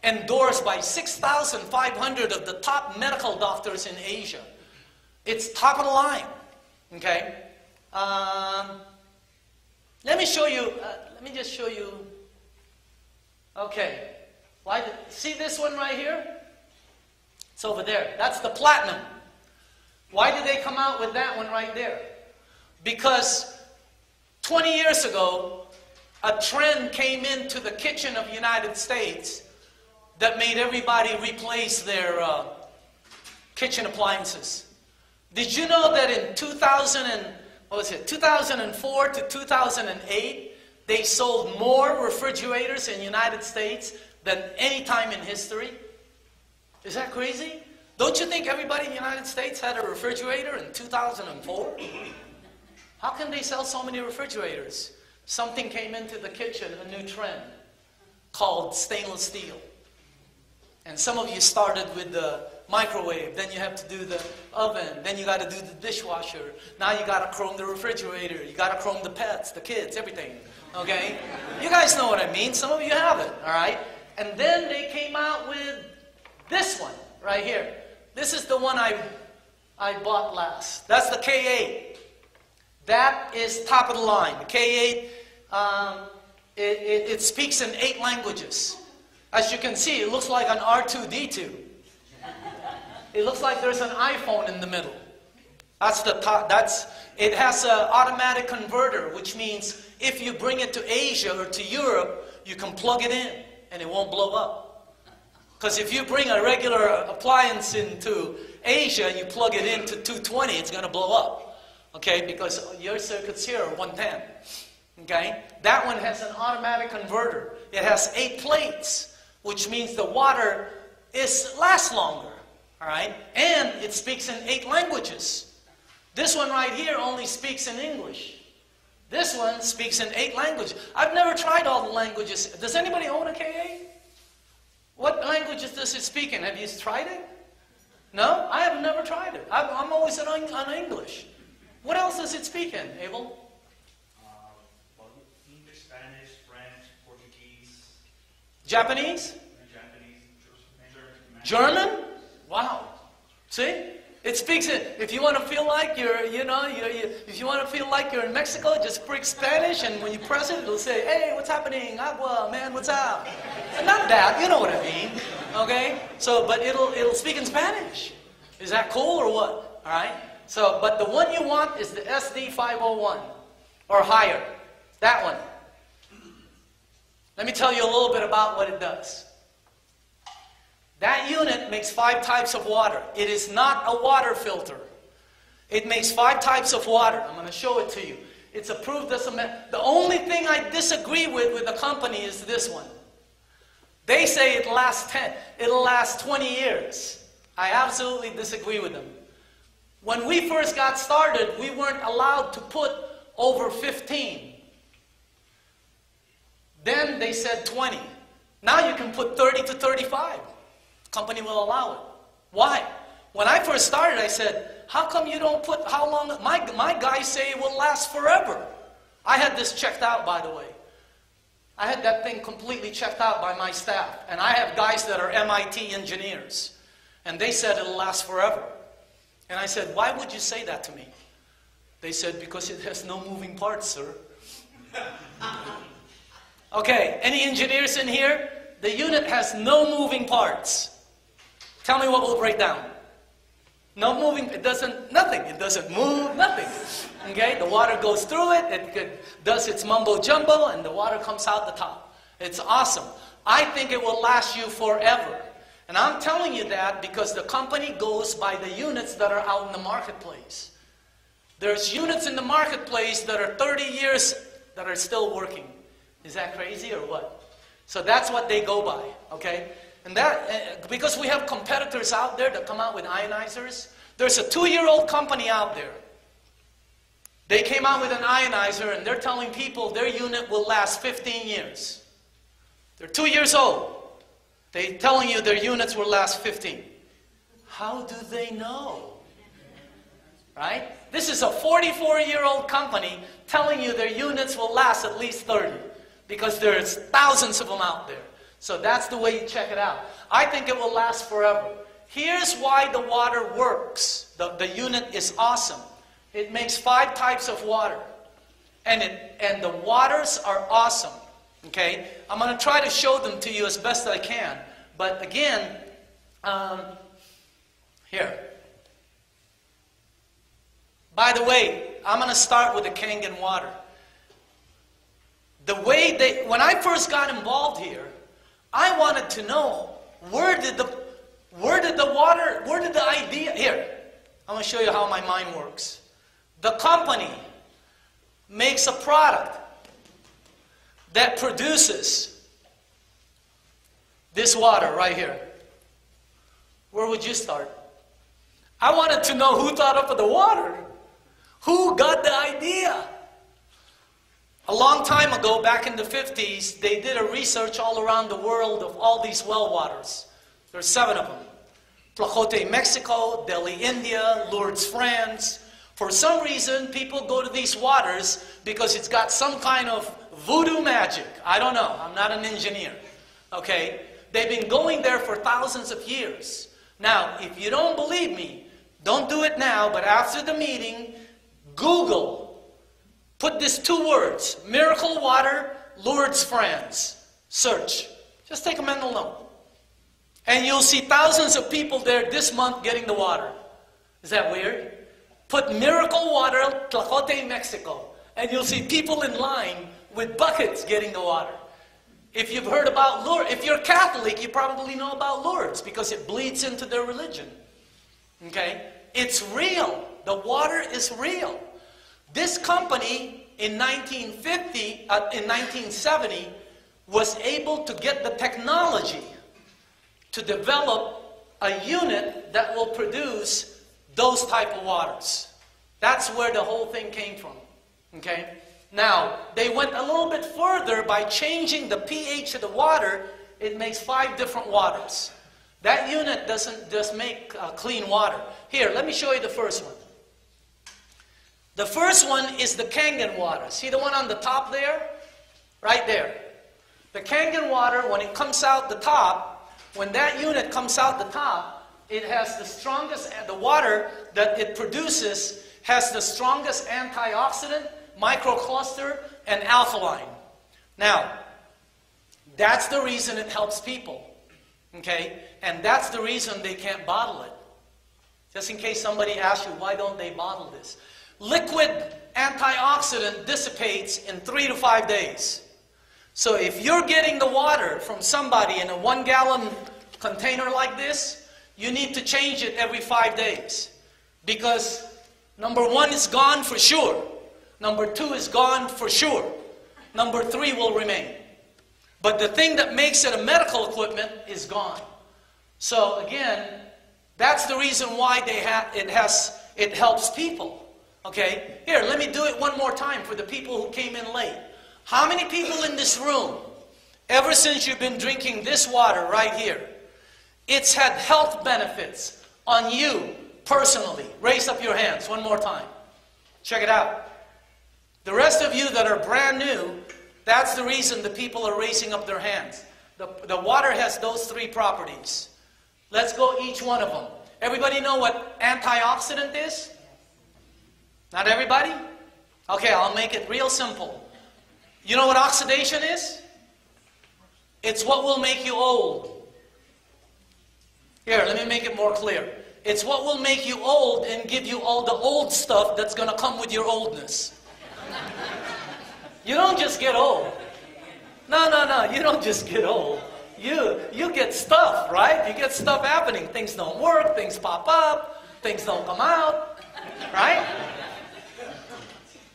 endorsed by 6,500 of the top medical doctors in Asia. It's top of the line. Okay? Let me show you, let me just show you. Okay. See this one right here? It's over there. That's the platinum. Why did they come out with that one right there? Because 20 years ago, a trend came into the kitchen of the United States that made everybody replace their kitchen appliances. Did you know that in 2004 to 2008, they sold more refrigerators in the United States than any time in history? Is that crazy? Don't you think everybody in the United States had a refrigerator in 2004? How can they sell so many refrigerators? Something came into the kitchen, a new trend, called stainless steel. And some of you started with the microwave, then you have to do the oven, then you got to do the dishwasher, now you got to chrome the refrigerator, you got to chrome the pets, the kids, everything. Okay? You guys know what I mean. Some of you haven't, all right? And then they came out with this one right here. This is the one I bought last. That's the K8. That is top of the line. The K8, it speaks in 8 languages. As you can see, it looks like an R2-D2. It looks like there's an iPhone in the middle. That's the top. It has an automatic converter, which means if you bring it to Asia or to Europe, you can plug it in and it won't blow up. Because if you bring a regular appliance into Asia and you plug it into 220, it's going to blow up. Okay, because your circuits here are 110. Okay, that one has an automatic converter. It has 8 plates, which means the water lasts longer. All right, and it speaks in 8 languages. This one right here only speaks in English. This one speaks in 8 languages. I've never tried all the languages. Does anybody own a K8? What languages does it speak in? Have you tried it? No? I have never tried it. I'm always on English. What else does it speak in, Abel? Well, English, Spanish, French, Portuguese. Japanese? German. German? Wow. See? It speaks it. If you want to feel like if you want to feel like you're in Mexico, just speak Spanish, and when you press it, it'll say, "Hey, what's happening? Agua, man, what's up?" And not that, you know what I mean, okay? So, but it'll speak in Spanish. Is that cool or what? All right. So, but the one you want is the SD501 or higher. That one. Let me tell you a little bit about what it does. That unit makes 5 types of water. It is not a water filter. It makes 5 types of water. I'm going to show it to you. It's approved as a... The only thing I disagree with the company is this one. They say it'll last 20 years. I absolutely disagree with them. When we first got started, we weren't allowed to put over 15. Then they said 20. Now you can put 30 to 35. Company will allow it. Why? When I first started, I said, how come you don't put how long? My guys say it will last forever. I had this checked out, by the way. I had that thing completely checked out by my staff. And I have guys that are MIT engineers. And they said it'll last forever. And I said, why would you say that to me? They said, because it has no moving parts, sir. Okay, any engineers in here? The unit has no moving parts. Tell me what will break down. No moving, it doesn't, nothing. It doesn't move, nothing. Okay, the water goes through it, it does its mumbo jumbo, and the water comes out the top. It's awesome. I think it will last you forever. And I'm telling you that because the company goes by the units that are out in the marketplace. There's units in the marketplace that are 30 years that are still working. Is that crazy or what? So that's what they go by, okay? And that, because we have competitors out there that come out with ionizers. There's a 2-year-old company out there. They came out with an ionizer and they're telling people their unit will last 15 years. They're 2 years old. They're telling you their units will last 15. How do they know? Right? This is a 44-year-old company telling you their units will last at least 30 because there's thousands of them out there. So that's the way you check it out. I think it will last forever. Here's why the water works. The unit is awesome. It makes 5 types of water. And the waters are awesome. Okay? I'm going to try to show them to you as best I can. But again, here. By the way, I'm going to start with the Kangen water. The way when I first got involved here, I wanted to know where did the idea, here, I'm going to show you how my mind works. The company makes a product that produces this water right here. Where would you start? I wanted to know who thought up of the water. Who got the idea? A long time ago, back in the 50s, they did a research all around the world of all these well waters. There's 7 of them. 𝐒𝐿𝐴, Mexico, Delhi, India, Lourdes, France. For some reason, people go to these waters because it's got some kind of voodoo magic. I don't know. I'm not an engineer. Okay? They've been going there for thousands of years. Now, if you don't believe me, don't do it now, but after the meeting, Google, put these 2 words, miracle water, Lourdes, France. Search. Just take a mental note. And you'll see thousands of people there this month getting the water. Is that weird? Put miracle water, 𝐿𝐴, Mexico. And you'll see people in line with buckets getting the water. If you've heard about Lourdes, if you're Catholic, you probably know about Lourdes because it bleeds into their religion. Okay? It's real. The water is real. This company in 1970 was able to get the technology to develop a unit that will produce those type of waters. That's where the whole thing came from. Okay? Now, they went a little bit further by changing the pH of the water. It makes 5 different waters. That unit doesn't just make clean water. Here, let me show you the first one. The first one is the Kangen water. See the one on the top there? Right there. The Kangen water, when it comes out the top, when that unit comes out the top, it has the strongest, the water that it produces has the strongest antioxidant, microcluster, and alkaline. Now, that's the reason it helps people. Okay? And that's the reason they can't bottle it. Just in case somebody asks you, why don't they bottle this? Liquid antioxidant dissipates in 3 to 5 days. So if you're getting the water from somebody in a 1-gallon container like this, you need to change it every 5 days. Because number 1 is gone for sure. Number 2 is gone for sure. Number 3 will remain. But the thing that makes it a medical equipment is gone. So again, that's the reason why it helps people. Okay? Here, let me do it one more time for the people who came in late. How many people in this room, ever since you've been drinking this water right here, it's had health benefits on you personally? Raise up your hands one more time. Check it out. The rest of you that are brand new, That's the reason the people are raising up their hands. The water has those three properties. Let's go each one of them. Everybody know what antioxidant is? Not everybody? Okay, I'll make it real simple. You know what oxidation is? It's what will make you old. Here, let me make it more clear. It's what will make you old and give you all the old stuff that's going to come with your oldness. You don't just get old. No, you don't just get old. You get stuff, right? You get stuff happening. Things don't work, things pop up, things don't come out, right?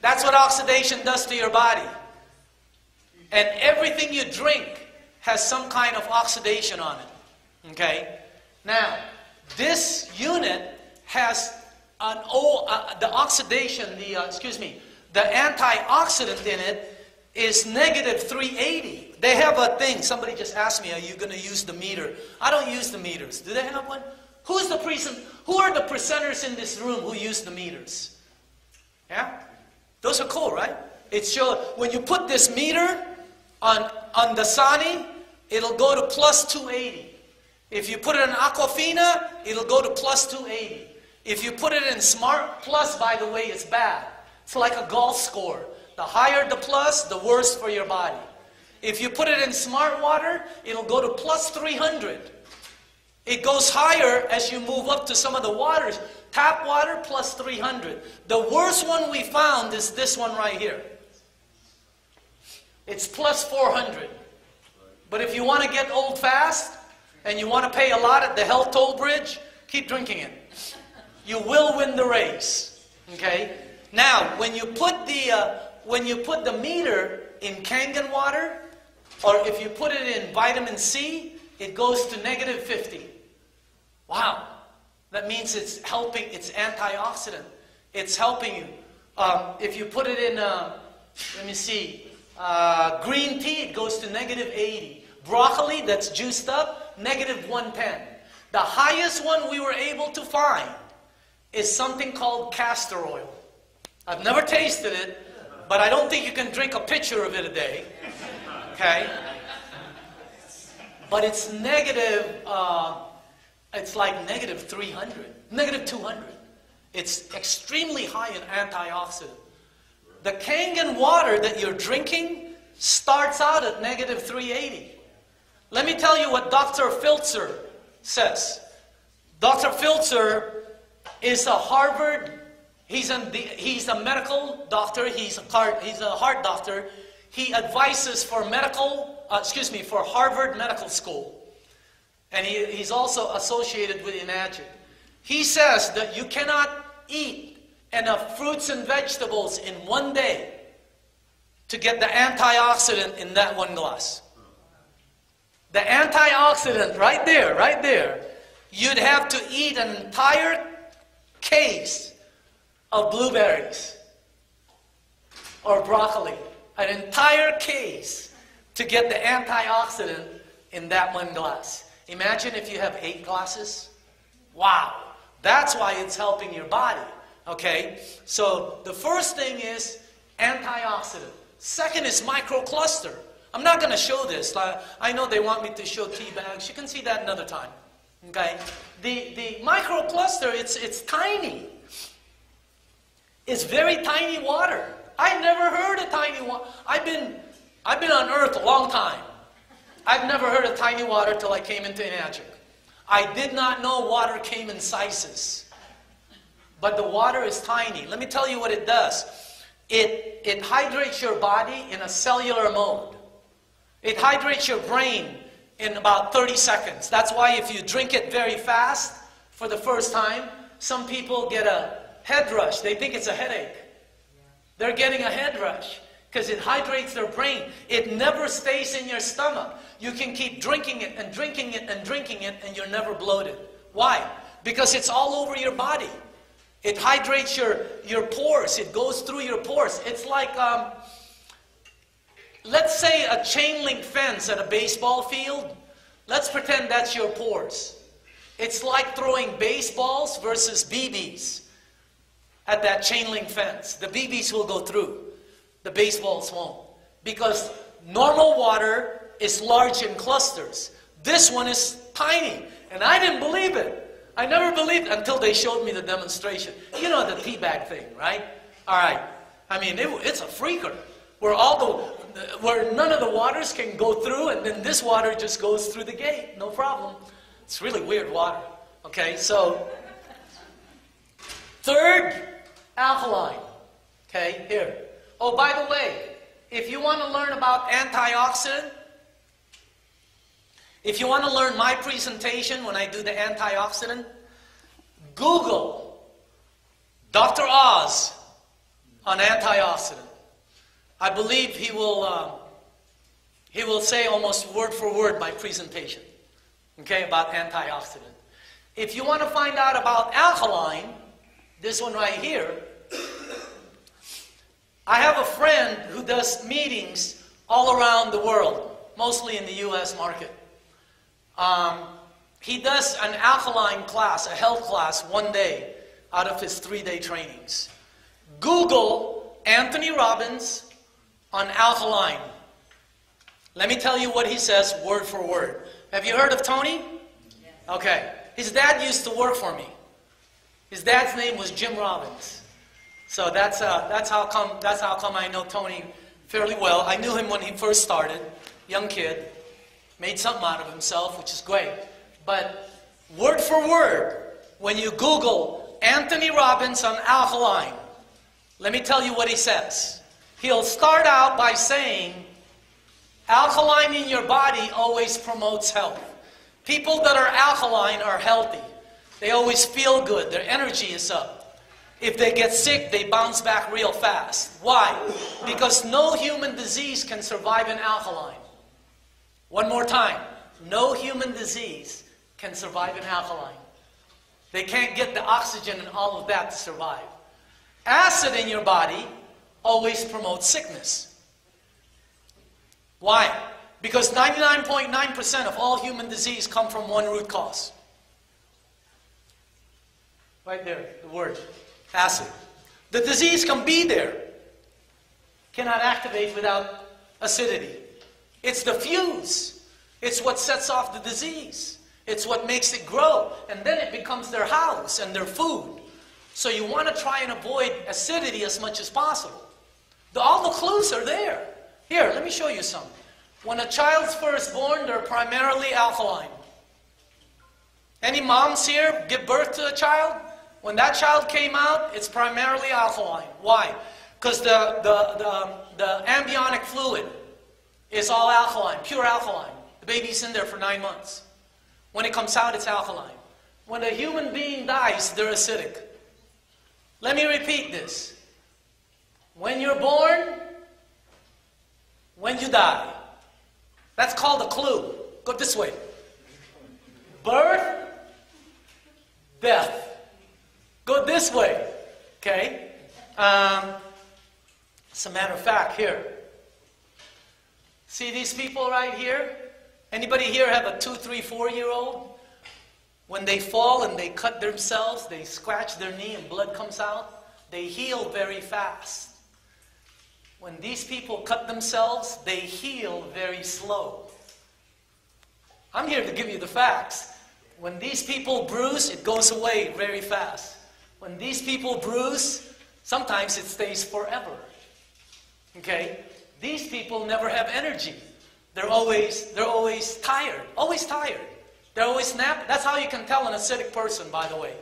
That's what oxidation does to your body. And everything you drink has some kind of oxidation on it. Okay? Now, this unit has the oxidation, the antioxidant in it is negative 380. They have a thing. Somebody just asked me, are you going to use the meter? I don't use the meters. Do they have one? Who are the presenters in this room who use the meters? Yeah? Those are cool, right? It shows when you put this meter on the Dasani, it'll go to plus 280. If you put it in Aquafina, it'll go to plus 280. If you put it in Smart Plus, by the way, it's bad. It's like a golf score. The higher the plus, the worse for your body. If you put it in Smart Water, it'll go to plus 300. It goes higher as you move up to some of the waters. Tap water, plus 300. The worst one we found is this one right here. It's plus 400. But if you want to get old fast, and you want to pay a lot at the health toll bridge, keep drinking it. You will win the race. Okay? Now, when you put the meter in Kangen water, or if you put it in vitamin C, it goes to negative 50. Wow. That means it's helping, it's antioxidant. It's helping you. If you put it in, let me see, green tea, it goes to negative 80. Broccoli, that's juiced up, negative 110. The highest one we were able to find is something called castor oil. I've never tasted it, but I don't think you can drink a pitcher of it a day. Okay? But it's negative, it's like negative 300, negative 200. It's extremely high in antioxidant. The Kangen water that you're drinking starts out at negative 380. Let me tell you what Dr. 𝐒𝐿𝐧𝐠 says. Dr. 𝐒𝐿𝐧𝐠 is a Harvard, he's a medical doctor, he's a heart doctor. He advises for for Harvard Medical School. And he's also associated with Enagic. He says that you cannot eat enough fruits and vegetables in one day to get the antioxidant in that one glass. The antioxidant right there, you'd have to eat an entire case of blueberries or broccoli, an entire case to get the antioxidant in that one glass. Imagine if you have 8 glasses. Wow, that's why it's helping your body. Okay, so the first thing is antioxidant. Second is microcluster. I'm not going to show this. I know they want me to show tea bags. You can see that another time. Okay, the microcluster, it's tiny. It's very tiny water. I never heard of tiny water. I've been on Earth a long time. I've never heard of tiny water till I came into Enagic. I did not know water came in sizes. But the water is tiny. Let me tell you what it does. It hydrates your body in a cellular mode. It hydrates your brain in about 30 seconds. That's why if you drink it very fast for the first time, some people get a head rush. They think it's a headache. They're getting a head rush because it hydrates their brain. It never stays in your stomach. You can keep drinking it and drinking it and drinking it and you're never bloated. Why? Because it's all over your body. It hydrates your pores. It goes through your pores. It's like, let's say a chain link fence at a baseball field. Let's pretend that's your pores. It's like throwing baseballs versus BBs at that chain link fence. The BBs will go through. The baseballs won't. Because normal water is large in clusters. This one is tiny. And I didn't believe it. I never believed it until they showed me the demonstration. You know the tea bag thing, right? All right. I mean, it's a freaker. Where none of the waters can go through, and then this water just goes through the gate. No problem. It's really weird water. Okay, so third, alkaline. Okay, here. Oh, by the way, if you want to learn about antioxidant, if you want to learn my presentation when I do the antioxidant, Google Dr. Oz on antioxidant. I believe he will say almost word for word my presentation, okay, about antioxidant. If you want to find out about alkaline, this one right here, I have a friend who does meetings all around the world, mostly in the U.S. market. He does an alkaline class, a health class, one day out of his 3-day trainings. Google Anthony Robbins on alkaline. Let me tell you what he says word for word. Have you heard of Tony? Okay. His dad used to work for me. His dad's name was Jim Robbins. So that's how come I know Tony fairly well. I knew him when he first started, young kid, made something out of himself, which is great. But word for word, when you Google Anthony Robbins on alkaline, let me tell you what he says. He'll start out by saying, alkaline in your body always promotes health. People that are alkaline are healthy. They always feel good. Their energy is up. If they get sick, they bounce back real fast. Why? Because no human disease can survive in alkaline. One more time. No human disease can survive in alkaline. They can't get the oxygen and all of that to survive. Acid in your body always promotes sickness. Why? Because 99.9% of all human disease come from one root cause. Right there, the word, acid. The disease can be there, cannot activate without acidity. It's the fuse. It's what sets off the disease. It's what makes it grow. And then it becomes their house and their food. So you want to try and avoid acidity as much as possible. All the clues are there. Here, let me show you some. When a child's first born, they're primarily alkaline. Any moms here give birth to a child? When that child came out, it's primarily alkaline. Why? Because the amniotic fluid is all alkaline, pure alkaline. The baby's in there for 9 months. When it comes out, it's alkaline. When a human being dies, they're acidic. Let me repeat this. When you're born, when you die. That's called a clue. Go this way. Birth, death. Go this way. Okay? As a matter of fact, here. See these people right here? Anybody here have a 2, 3, 4-year-old? When they fall and they cut themselves, they scratch their knee and blood comes out, they heal very fast. When these people cut themselves, they heal very slow. I'm here to give you the facts. When these people bruise, it goes away very fast. When these people bruise, sometimes it stays forever. Okay? These people never have energy. They're always tired. Always tired. They're always snapped. That's how you can tell an acidic person, by the way.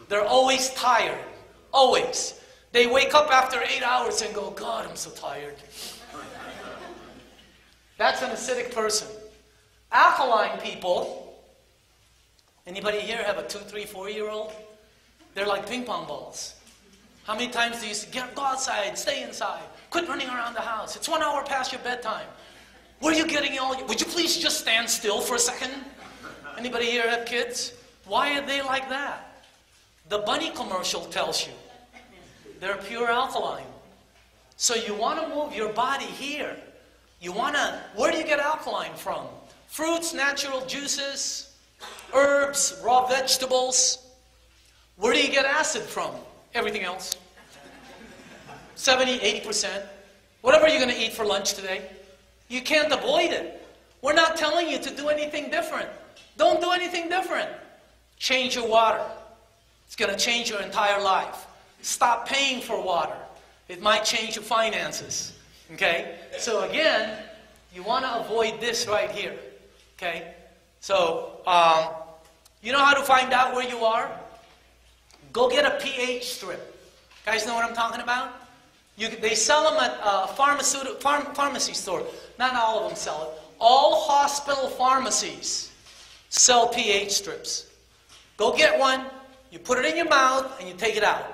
They're always tired. Always. They wake up after 8 hours and go, God, I'm so tired. That's an acidic person. Alkaline people, anybody here have a 2, 3, 4-year-old? They're like ping pong balls. How many times do you say, go outside, stay inside, quit running around the house. It's 1 hour past your bedtime. Where are you getting all your... Would you please just stand still for a second? Anybody here have kids? Why are they like that? The bunny commercial tells you. They're pure alkaline. So you want to move your body here. You want to... Where do you get alkaline from? Fruits, natural juices, herbs, raw vegetables. Where do you get acid from? Everything else. 70, 80%. Whatever you're going to eat for lunch today, you can't avoid it. We're not telling you to do anything different. Don't do anything different. Change your water. It's going to change your entire life. Stop paying for water. It might change your finances. Okay? So again, you want to avoid this right here. Okay? So, you know how to find out where you are? Go get a pH strip. Guys know what I'm talking about? They sell them at a pharmacy store. Not all of them sell it. All hospital pharmacies sell pH strips. Go get one. You put it in your mouth and you take it out.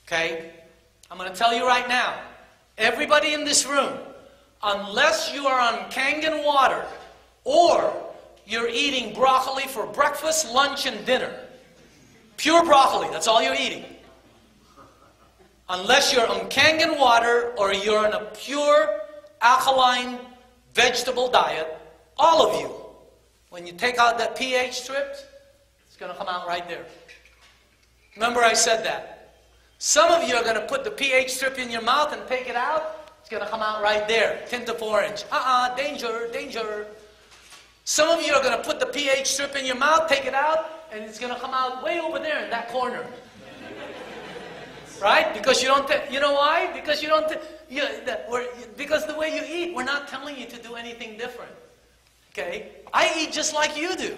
Okay? I'm going to tell you right now. Everybody in this room, unless you are on Kangen water or you're eating broccoli for breakfast, lunch, and dinner. Pure broccoli, that's all you're eating. Unless you're on Kangen water or you're on a pure alkaline vegetable diet, all of you, when you take out that pH strip, it's going to come out right there. Remember I said that. Some of you are going to put the pH strip in your mouth and take it out. It's going to come out right there. Tint of orange. Danger, danger. Some of you are going to put the pH strip in your mouth, take it out, and it's going to come out way over there in that corner. Right? Because you don't, you know why? Because you don't, because the way you eat, we're not telling you to do anything different. Okay? I eat just like you do.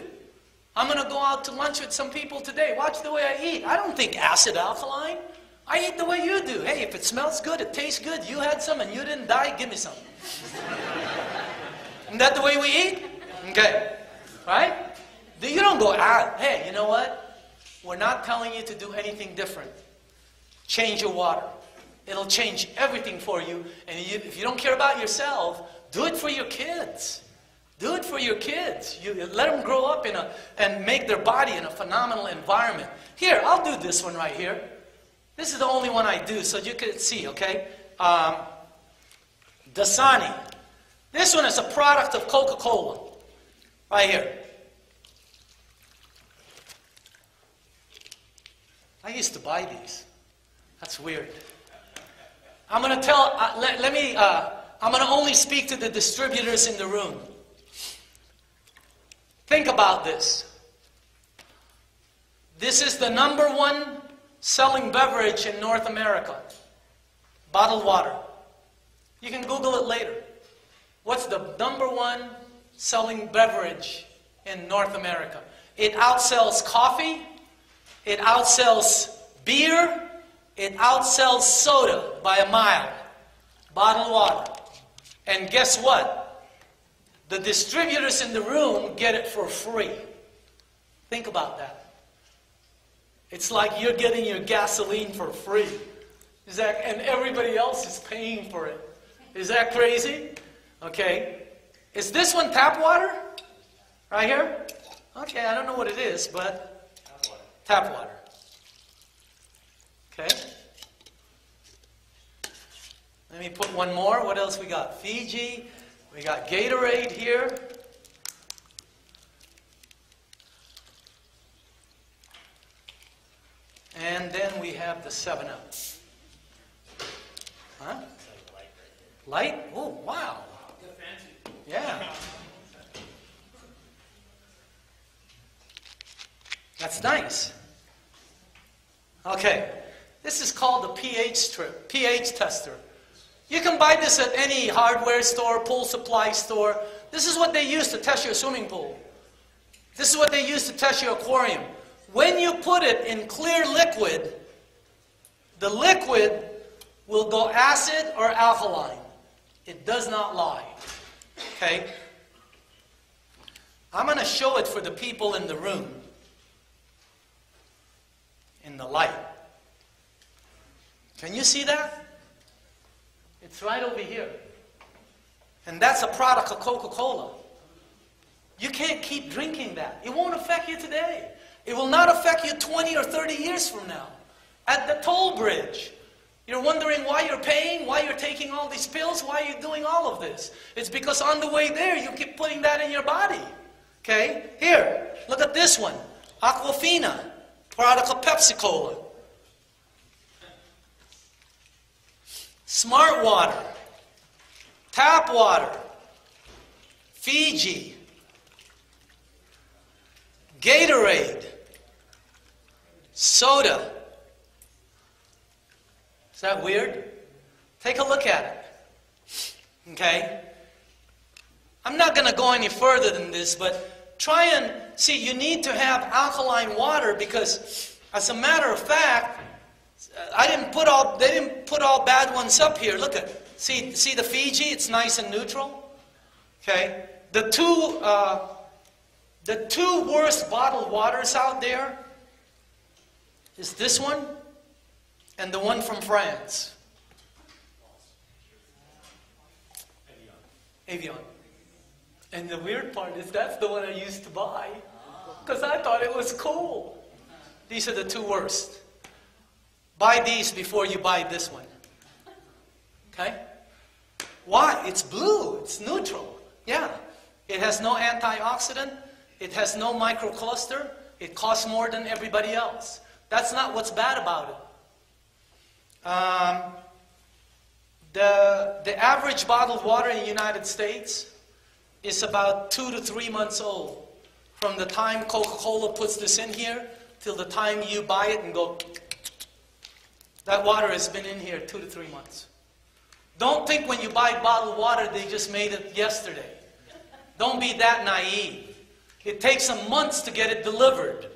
I'm going to go out to lunch with some people today. Watch the way I eat. I don't think acid alkaline. I eat the way you do. Hey, if it smells good, it tastes good, you had some and you didn't die, give me some. Isn't that the way we eat? Okay. Right? You don't go out, hey, you know what? We're not telling you to do anything different. Change your water. It'll change everything for you. And if you don't care about yourself, do it for your kids. Do it for your kids. You let them grow up and make their body in a phenomenal environment. Here, I'll do this one right here. This is the only one I do, so you can see, okay? Dasani. This one is a product of Coca-Cola. Right here. I used to buy these. That's weird. I'm going to tell, I'm going to only speak to the distributors in the room. Think about this. This is the #1 selling beverage in North America. Bottled water. You can Google it later. What's the #1 selling beverage in North America? It outsells coffee. It outsells beer. It outsells soda by a mile. Bottled water. And guess what? The distributors in the room get it for free. Think about that. It's like you're getting your gasoline for free. And everybody else is paying for it. Is that crazy? Okay. Is this one tap water? Right here? Okay, I don't know what it is, but tap water. Okay. Let me put one more. What else we got? Fiji. We got Gatorade here. And then we have the 7-Up. Huh? Light? Oh, wow. Yeah. That's nice. Okay. This is called the pH strip, pH tester. You can buy this at any hardware store, pool supply store. This is what they use to test your swimming pool. This is what they use to test your aquarium. When you put it in clear liquid, the liquid will go acid or alkaline. It does not lie. Okay? I'm going to show it for the people in the room. In the light. Can you see that? It's right over here. And that's a product of Coca-Cola. You can't keep drinking that. It won't affect you today. It will not affect you 20 or 30 years from now. At the toll bridge, you're wondering why you're paying, why you're taking all these pills, why you're doing all of this. It's because on the way there, you keep putting that in your body. Okay? Here, look at this one. Aquafina, product of Pepsi-Cola. Smart water. tap water, Fiji, Gatorade, soda. Is that weird? Take a look at it. Okay? I'm not going to go any further than this, but try and see, you need to have alkaline water because, as a matter of fact, they didn't put all bad ones up here. Look at, see the Fiji? It's nice and neutral. Okay? The two worst bottled waters out there is this one and the one from France. Evian. And the weird part is that's the one I used to buy because I thought it was cool. These are the two worst. Buy these before you buy this one. Okay? Why? It's blue. It's neutral. Yeah. It has no antioxidant. It has no microcluster. It costs more than everybody else. That's not what's bad about it. The average bottled water in the United States is about 2 to 3 months old. From the time Coca-Cola puts this in here till the time you buy it and go, that water has been in here 2 to 3 months. Don't think when you buy bottled water they just made it yesterday. Don't be that naive. It takes some months to get it delivered.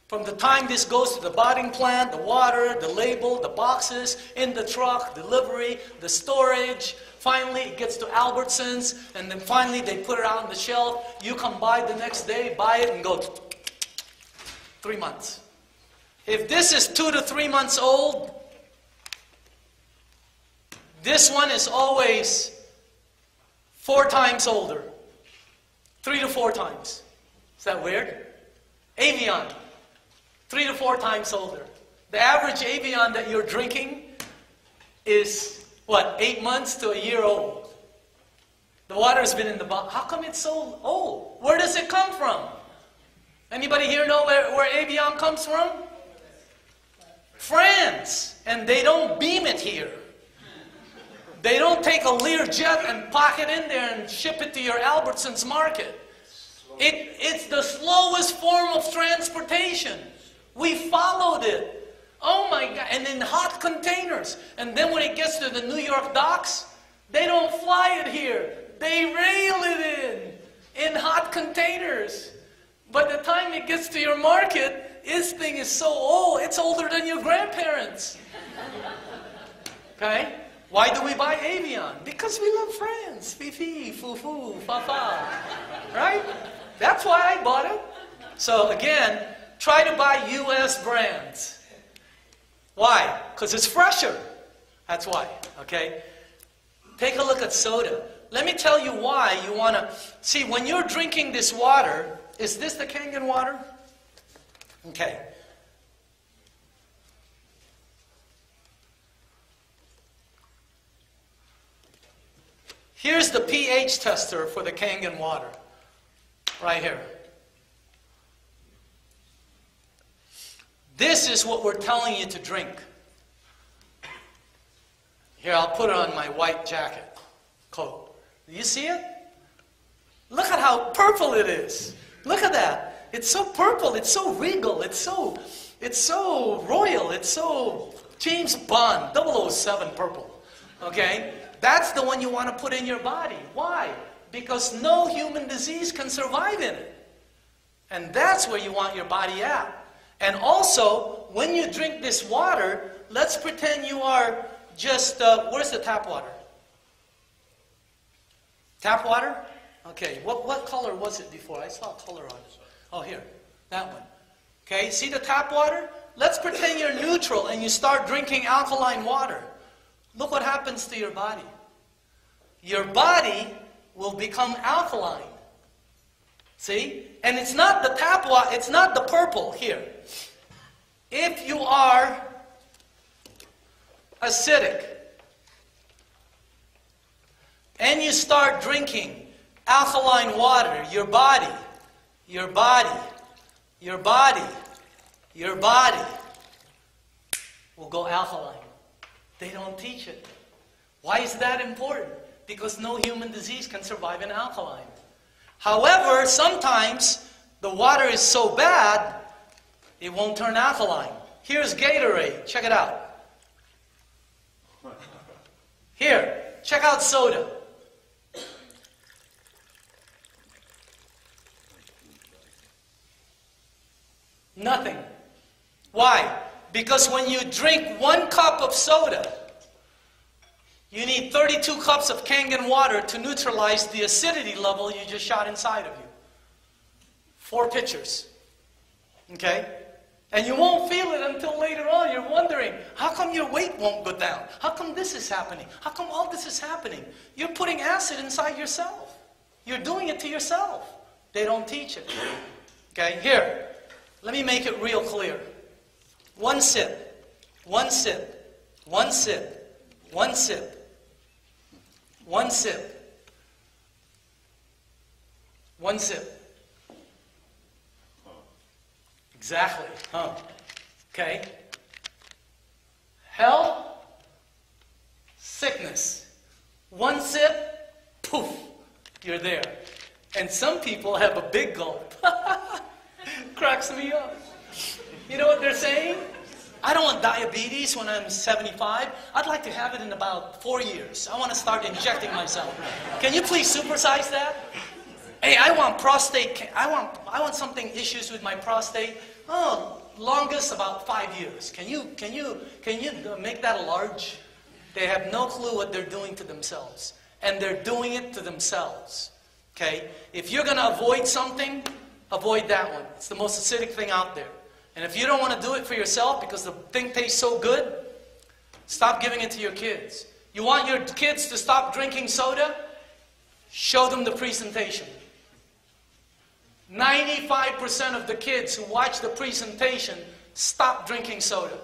From the time this goes to the bottling plant, the water, the label, the boxes, in the truck, delivery, the storage, finally it gets to Albertsons, and then finally they put it out on the shelf. You come by the next day, buy it, and go 3 months. If this is 2 to 3 months old, this one is always 4 times older. 3 to 4 times. Is that weird? Evian, 3 to 4 times older. The average Evian that you're drinking is, what, 8 months to a year old. The water's been in the bottle. How come it's so old? Where does it come from? Anybody here know where Evian comes from? France. And they don't beam it here. They don't take a Learjet and pack it in there and ship it to your Albertsons market. It's the slowest form of transportation. We followed it. Oh my God. And in hot containers. And then when it gets to the New York docks, they don't fly it here. They rail it in hot containers. By the time it gets to your market, this thing is so old, it's older than your grandparents. Okay? Why do we buy Evian? Because we love France. Fifi, foo-foo, fa-fa. Right? That's why I bought it. So again, try to buy U.S. brands. Why? Because it's fresher. That's why. Okay? Take a look at soda. Let me tell you why you want to... See, when you're drinking this water, is this the Kangen water? Okay. Here's the pH tester for the Kangen water. Right here. This is what we're telling you to drink. Here, I'll put it on my white jacket, coat. Do you see it? Look at how purple it is. Look at that. It's so purple. It's so regal. It's so royal. It's so James Bond, 007 purple. Okay? That's the one you want to put in your body. Why? Because no human disease can survive in it. And that's where you want your body at. And also, when you drink this water, let's pretend you are just, where's the tap water? Tap water? Okay, what color was it before? I saw a color on it. Oh, here, that one. Okay, see the tap water? Let's pretend you're neutral and you start drinking alkaline water. Look what happens to your body. Your body will become alkaline. See? And it's not the tap water, it's not the purple here. If you are acidic and you start drinking alkaline water, your body will go alkaline. They don't teach it. Why is that important? because no human disease can survive in alkaline. However, sometimes the water is so bad, it won't turn alkaline. Here's Gatorade. Check it out. Here, check out soda. Nothing. Why? Because when you drink 1 cup of soda, you need 32 cups of Kangen water to neutralize the acidity level you just shot inside of you. 4 pitchers. Okay? And you won't feel it until later on. You're wondering, how come your weight won't go down? How come this is happening? How come all this is happening? You're putting acid inside yourself. You're doing it to yourself. They don't teach it. Okay? Here. Let me make it real clear. 1 sip. 1 sip. 1 sip. 1 sip. 1 sip. 1 sip. Exactly. Huh. Okay. Health, sickness. 1 sip, poof, you're there. And some people have a big gulp. Cracks me up. You know what they're saying? I don't want diabetes when I'm 75. I'd like to have it in about 4 years. I want to start injecting myself. Can you please supersize that? Hey, I want prostate. I want something issues with my prostate. Oh, longest about 5 years. Can you make that a large? They have no clue what they're doing to themselves, and they're doing it to themselves. Okay? If you're going to avoid something, avoid that one. It's the most acidic thing out there. And if you don't want to do it for yourself because the thing tastes so good, stop giving it to your kids. You want your kids to stop drinking soda? Show them the presentation. 95% of the kids who watch the presentation stop drinking soda.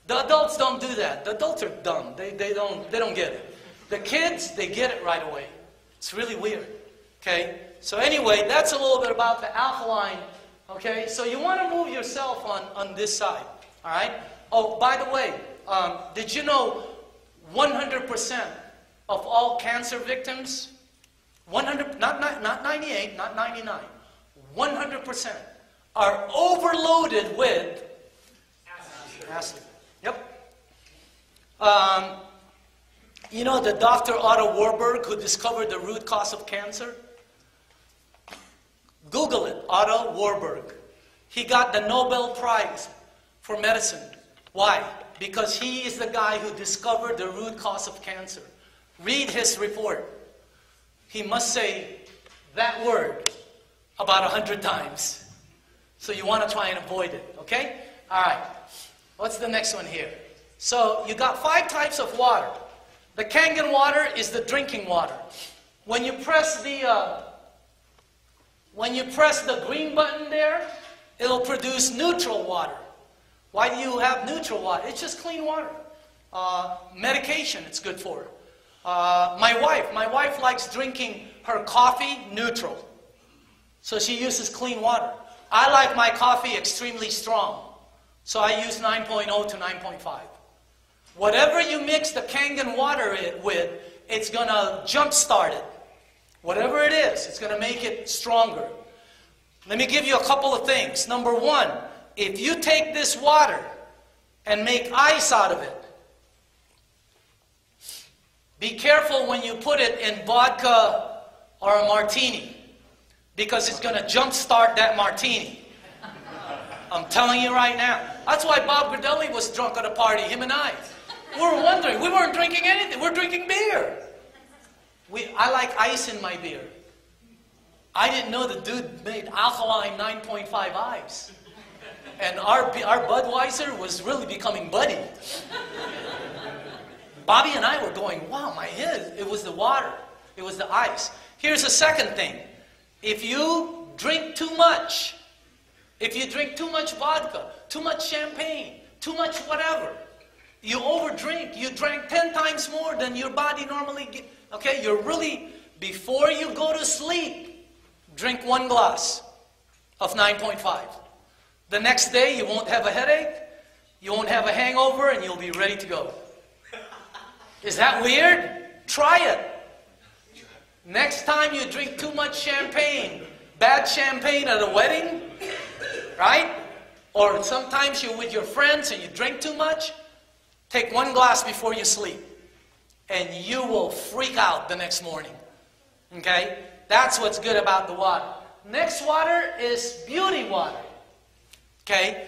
The adults don't do that. The adults are dumb. They don't get it. The kids, they get it right away. It's really weird. Okay? So anyway, that's a little bit about the alkaline. Okay? So you want to move yourself on this side. All right? Oh, by the way, did you know 100% of all cancer victims, 100, not 98, not 99, 100% are overloaded with acid. Yep. You know the Dr. Otto Warburg who discovered the root cause of cancer? Google it, Otto Warburg. He got the Nobel Prize for medicine. Why? Because he is the guy who discovered the root cause of cancer. Read his report. He must say that word about 100 times. So you want to try and avoid it, okay? All right. What's the next one here? So you got 5 types of water. The Kangen water is the drinking water. When you press the green button there, it'll produce neutral water. Why do you have neutral water? It's just clean water. Medication, it's good for. My wife likes drinking her coffee neutral. So she uses clean water. I like my coffee extremely strong. So I use 9.0 to 9.5. Whatever you mix the Kangen water with, it's going to jumpstart it. Whatever it is, it's going to make it stronger. Let me give you a couple of things. Number 1, if you take this water and make ice out of it, be careful when you put it in vodka or a martini, because it's going to jumpstart that martini. I'm telling you right now. That's why Bob Gridelli was drunk at a party, him and I. We were wondering. We weren't drinking anything. We're drinking beer. I like ice in my beer. I didn't know the dude made Alkaline 9.5 ice. And our Budweiser was really becoming buddy. Bobby and I were going, wow, my head. It was the water. It was the ice. Here's the second thing. If you drink too much, if you drink too much vodka, too much champagne, too much whatever, you overdrink. You drank 10 times more than your body normally gets. Okay, you're really, before you go to sleep, drink 1 glass of 9.5. The next day, you won't have a headache, you won't have a hangover, and you'll be ready to go. Is that weird? Try it. Next time you drink too much champagne, bad champagne at a wedding, right? Or sometimes you're with your friends and you drink too much, take 1 glass before you sleep. And you will freak out the next morning. Okay? That's what's good about the water. Next water is beauty water. Okay?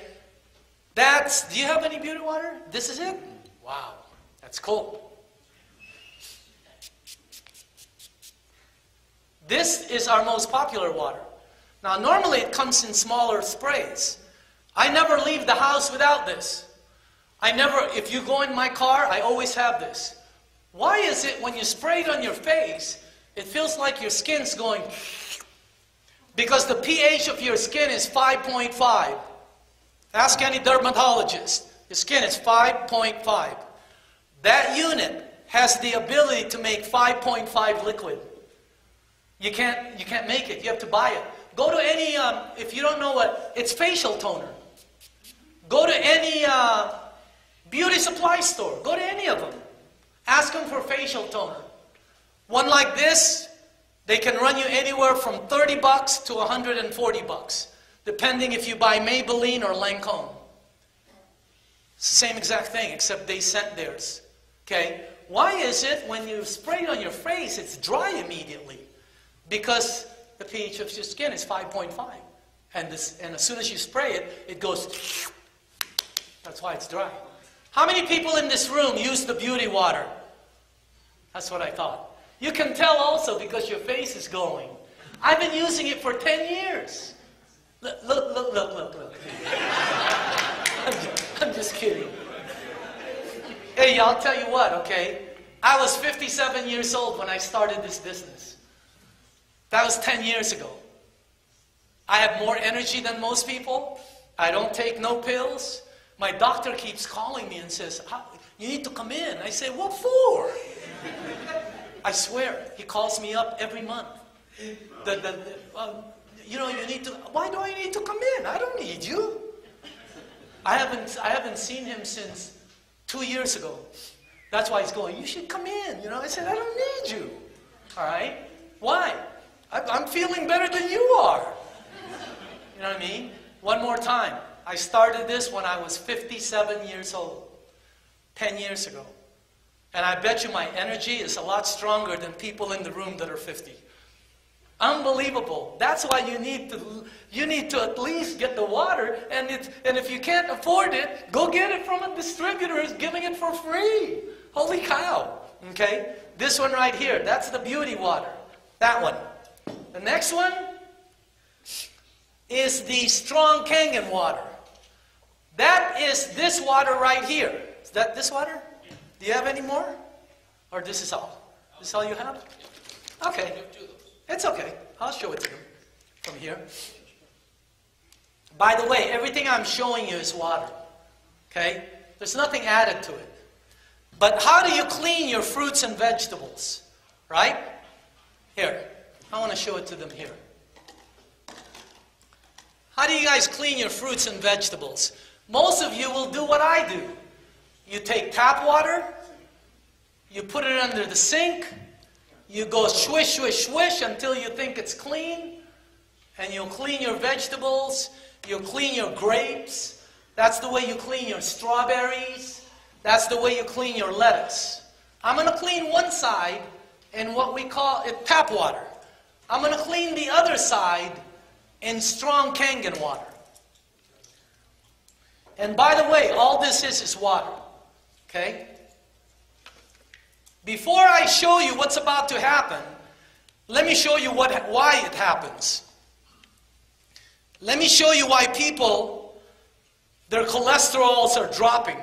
Do you have any beauty water? This is it? Wow. That's cool. This is our most popular water. Now, normally it comes in smaller sprays. I never leave the house without this. If you go in my car, I always have this. Why is it when you spray it on your face, it feels like your skin's going... Because the pH of your skin is 5.5. Ask any dermatologist. Your skin is 5.5. That unit has the ability to make 5.5 liquid. You can't make it. You have to buy it. Go to any, if you don't know what, it's facial toner. Go to any beauty supply store. Go to any of them. Ask them for facial toner. One like this, they can run you anywhere from $30 to $140, depending if you buy Maybelline or Lancome. Same exact thing, except they sent theirs. Okay? Why is it when you spray it on your face, it's dry immediately? Because the pH of your skin is 5.5. And as soon as you spray it, it goes... That's why it's dry. How many people in this room use the beauty water? That's what I thought. You can tell also because your face is glowing. I've been using it for 10 years. Look. I'm just kidding. Hey, I'll tell you what, okay? I was 57 years old when I started this business. That was 10 years ago. I have more energy than most people. I don't take no pills. My doctor keeps calling me and says, you need to come in. I say, what for? I swear, he calls me up every month. You need to, why do I need to come in? I don't need you. I haven't seen him since 2 years ago. That's why he's going, you should come in. I said, I don't need you. All right? Why? I'm feeling better than you are. You know what I mean? One more time. I started this when I was 57 years old. 10 years ago. And I bet you my energy is a lot stronger than people in the room that are 50. Unbelievable. That's why you need to at least get the water, and if you can't afford it, go get it from a distributor who's giving it for free. Holy cow. Okay? This one right here, that's the beauty water. That one. The next one is the strong Kangen water. That is this water right here. Is that this water? Do you have any more? Or this is all? This is all you have? Okay. It's okay. I'll show it to them from here. By the way, everything I'm showing you is water. Okay? There's nothing added to it. But how do you clean your fruits and vegetables? Right? Here. I want to show it to them here. How do you guys clean your fruits and vegetables? Most of you will do what I do. You take tap water, you put it under the sink, you go swish, swish, swish until you think it's clean, and you'll clean your vegetables, you'll clean your grapes. That's the way you clean your strawberries. That's the way you clean your lettuce. I'm going to clean one side in what we call tap water. I'm going to clean the other side in strong Kangen water. And by the way, all this is water. Okay? Before I show you what's about to happen, let me show you why it happens. Let me show you why people, their cholesterols are dropping.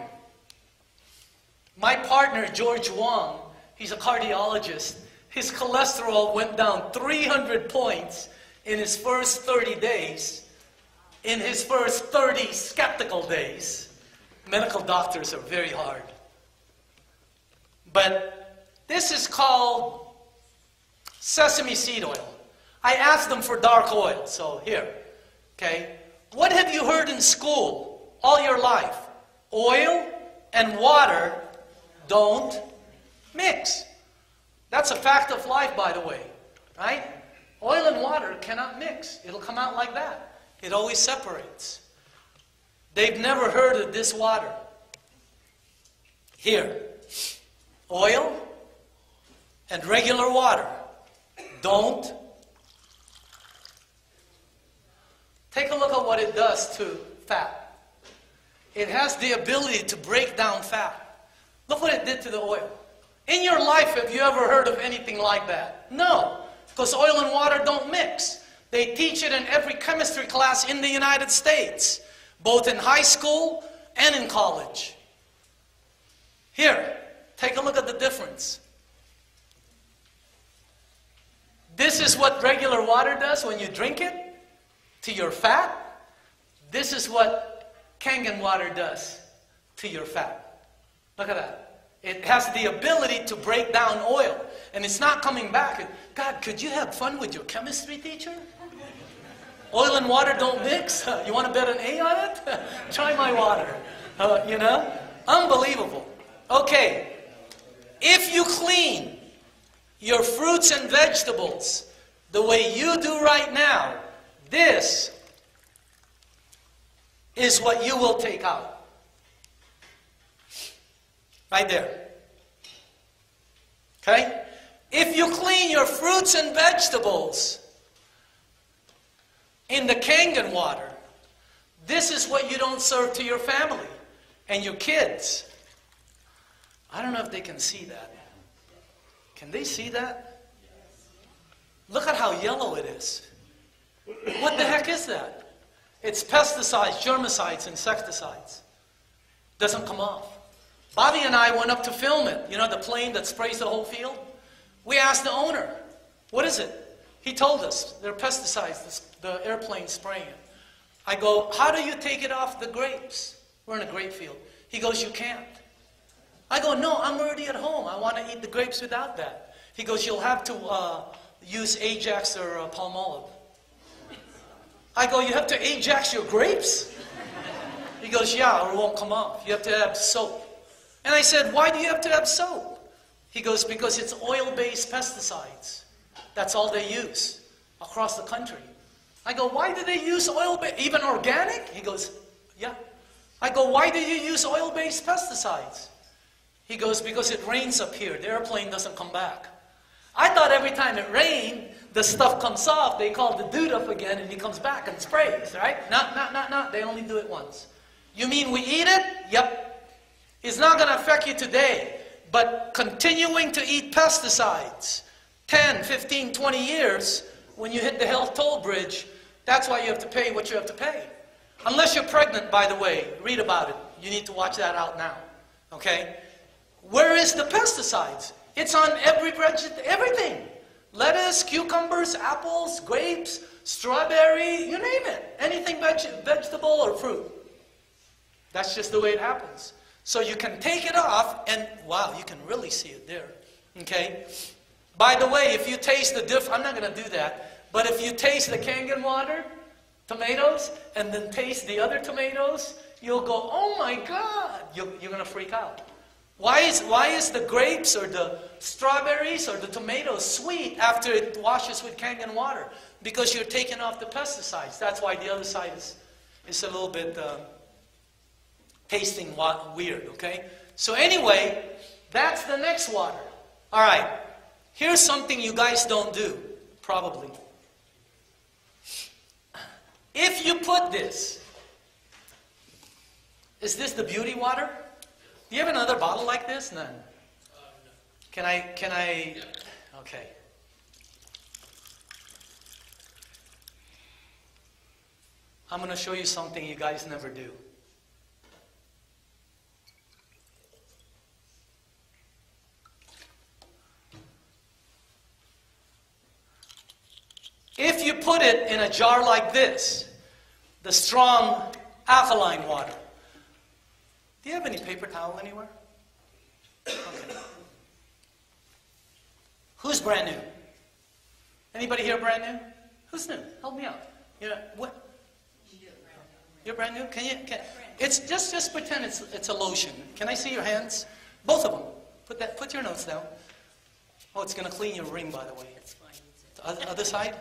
My partner, George Wong, he's a cardiologist. His cholesterol went down 300 points in his first 30 days. In his first 30 skeptical days. Medical doctors are very hard. But this is called sesame seed oil. I asked them for dark oil, so here. Okay? What have you heard in school all your life? Oil and water don't mix. That's a fact of life, by the way. right? Oil and water cannot mix. It'll come out like that. It always separates. They've never heard of this water. Here, oil and regular water don't. Take a look at what it does to fat. It has the ability to break down fat. Look what it did to the oil. In your life, have you ever heard of anything like that? No, because oil and water don't mix. They teach it in every chemistry class in the United States, both in high school and in college. Here, take a look at the difference. This is what regular water does when you drink it to your fat. This is what Kangen water does to your fat. Look at that. It has the ability to break down oil. And it's not coming back. God, could you have fun with your chemistry teacher? Oil and water don't mix? You want to bet an A on it? Try my water. You know? Unbelievable. Okay. If you clean your fruits and vegetables the way you do right now, this is what you will take out. Right there. Okay? If you clean your fruits and vegetables in the Kangen water, this is what you don't serve to your family and your kids. I don't know if they can see that. Can they see that? Look at how yellow it is. What the heck is that? It's pesticides, germicides, insecticides. Doesn't come off. Bobby and I went up to film it. You know, the plane that sprays the whole field? We asked the owner, what is it? He told us, they're pesticides, the airplane spraying it. I go, how do you take it off the grapes? We're in a grape field. He goes, you can't. I go, no, I'm already at home. I want to eat the grapes without that. He goes, you'll have to use Ajax or Palmolive. I go, you have to Ajax your grapes? He goes, yeah, or it won't come off. You have to have soap. And I said, why do you have to have soap? He goes, because it's oil-based pesticides. That's all they use across the country. I go, why do they use oil-based, even organic? He goes, yeah. I go, why do you use oil-based pesticides? He goes, because it rains up here. The airplane doesn't come back. I thought every time it rained, the stuff comes off, they call the dude up again, and he comes back and sprays, right? No. They only do it once. You mean we eat it? Yep. It's not going to affect you today, but continuing to eat pesticides, 10, 15, 20 years, when you hit the health toll bridge, that's why you have to pay what you have to pay. Unless you're pregnant, by the way, read about it. You need to watch that out now, okay? Where is the pesticides? It's on everything. Lettuce, cucumbers, apples, grapes, strawberry, you name it. Anything vegetable or fruit. That's just the way it happens. So you can take it off and, wow, you can really see it there. Okay? By the way, if you taste the I'm not going to do that, but if you taste the Kangen water, tomatoes, and then taste the other tomatoes, you'll go, oh my God, you're going to freak out. Why is the grapes or the strawberries or the tomatoes sweet after it washes with Kangen water? Because you're taking off the pesticides. That's why the other side is a little bit tasting weird, okay? So anyway, that's the next water. All right, here's something you guys don't do, probably. If you put this, is this the beauty water? Do you have another bottle like this? None. No. Can I, okay. I'm going to show you something you guys never do. If you put it in a jar like this, the strong alkaline water. Do you have any paper towel anywhere? Okay. Who's brand new? Anybody here brand new? Who's new? Help me out. What? You're brand new? It's just pretend it's a lotion. Can I see your hands? Both of them. Put your notes down. Oh, it's going to clean your ring, by the way. Other side?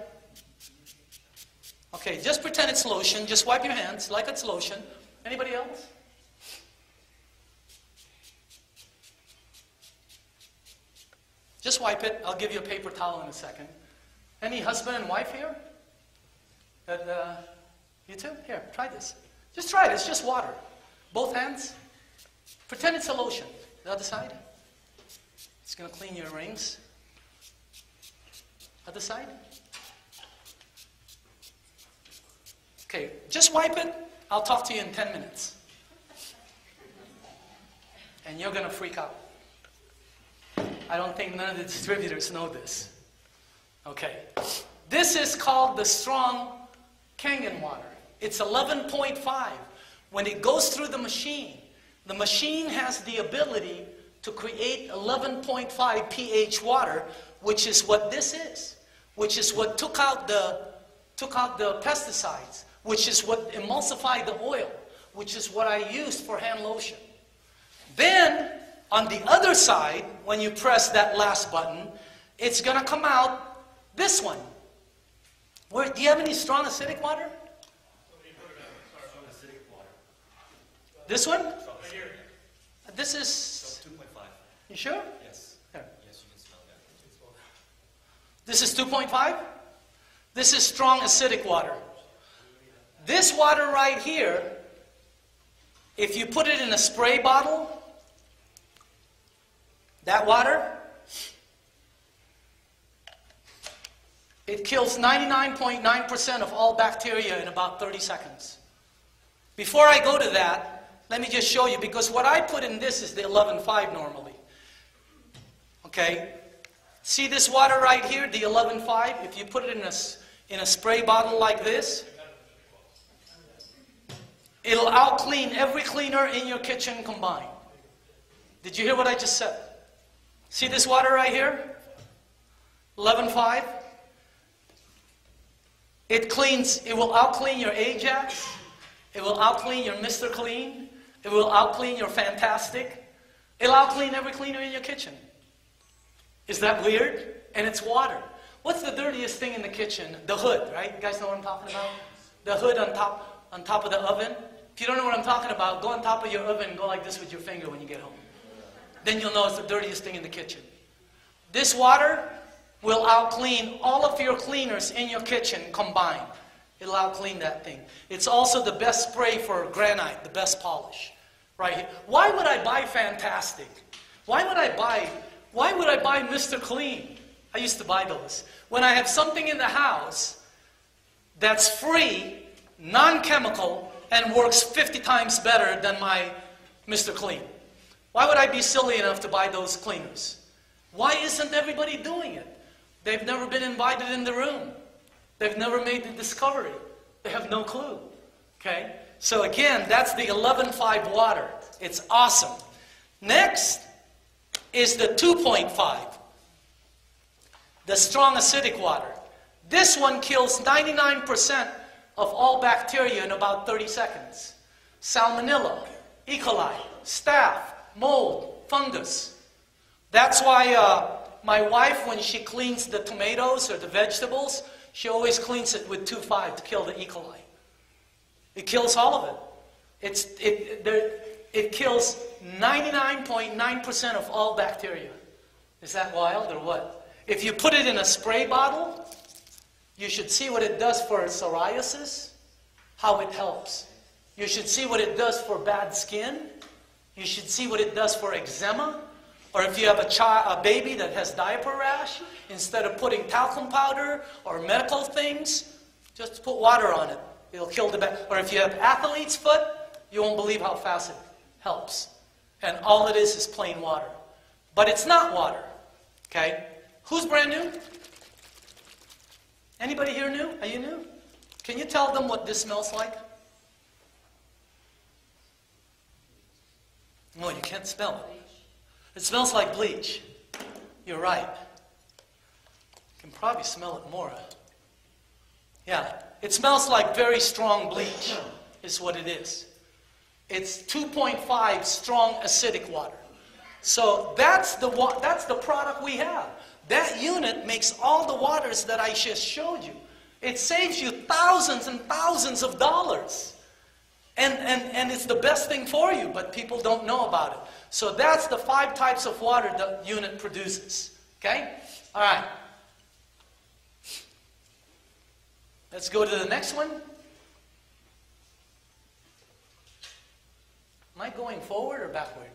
Okay, just pretend it's lotion. Just wipe your hands like it's lotion. Anybody else? Just wipe it. I'll give you a paper towel in a second. Any husband and wife here? You too? Here, try this. Just try it. It's just water. Both hands. Pretend it's a lotion. The other side. It's going to clean your rings. Other side. Okay, just wipe it. I'll talk to you in 10 minutes. And you're going to freak out. I don't think none of the distributors know this. Okay. This is called the strong Kangen water. It's 11.5. When it goes through the machine has the ability to create 11.5 pH water, which is what this is, which is what took out the pesticides, which is what emulsified the oil, which is what I used for hand lotion. Then, on the other side, when you press that last button, it's going to come out this one. Do you have any strong acidic water? This one? This is 2.5. You sure? Yes. Here. Yes, you can smell that. This is 2.5? This is strong acidic water. This water right here, if you put it in a spray bottle, that water, it kills 99.9% of all bacteria in about 30 seconds. Before I go to that, let me just show you, because what I put in this is the 11.5 normally. Okay? See this water right here, the 11.5? If you put it in a spray bottle like this, it'll out-clean every cleaner in your kitchen combined. Did you hear what I just said? See this water right here? 11.5? It will out-clean your Ajax. It will out-clean your Mr. Clean. It will out-clean your Fantastic. It'll out-clean every cleaner in your kitchen. Is that weird? And it's water. What's the dirtiest thing in the kitchen? The hood, right? You guys know what I'm talking about? The hood on top of the oven. If you don't know what I'm talking about, go on top of your oven and go like this with your finger when you get home. Then you'll know it's the dirtiest thing in the kitchen. This water will out-clean all of your cleaners in your kitchen combined. It'll out-clean that thing. It's also the best spray for granite, the best polish. Right here. Why would I buy Fantastic? Why would I buy Mr. Clean? I used to buy those. When I have something in the house that's free, non-chemical, and works 50 times better than my Mr. Clean. Why would I be silly enough to buy those cleaners? Why isn't everybody doing it? They've never been invited in the room. They've never made the discovery. They have no clue. Okay? So again, that's the 11.5 water. It's awesome. Next is the 2.5. The strong acidic water. This one kills 99% of all bacteria in about 30 seconds. Salmonella, E. coli, staph, mold, fungus. That's why my wife, when she cleans the tomatoes or the vegetables, she always cleans it with 2.5 to kill the E. coli. It kills all of it. It kills 99.9% of all bacteria. Is that wild or what? If you put it in a spray bottle, you should see what it does for psoriasis, how it helps. You should see what it does for bad skin. You should see what it does for eczema. Or if you have a baby that has diaper rash, instead of putting talcum powder or medical things, just put water on it. It'll kill the bacteria. Or if you have athlete's foot, you won't believe how fast it helps. And all it is plain water. But it's not water. Okay? Who's brand new? Anybody here new? Are you new? Can you tell them what this smells like? No, you can't smell it. It smells like bleach. You're right. You can probably smell it more. Yeah, it smells like very strong bleach, is what it is. It's 2.5 strong acidic water. So that's the product we have. That unit makes all the waters that I just showed you. It saves you thousands and thousands of dollars. And it's the best thing for you, but people don't know about it. So that's the 5 types of water the unit produces. Okay? All right. Let's go to the next one. Am I going forward or backward?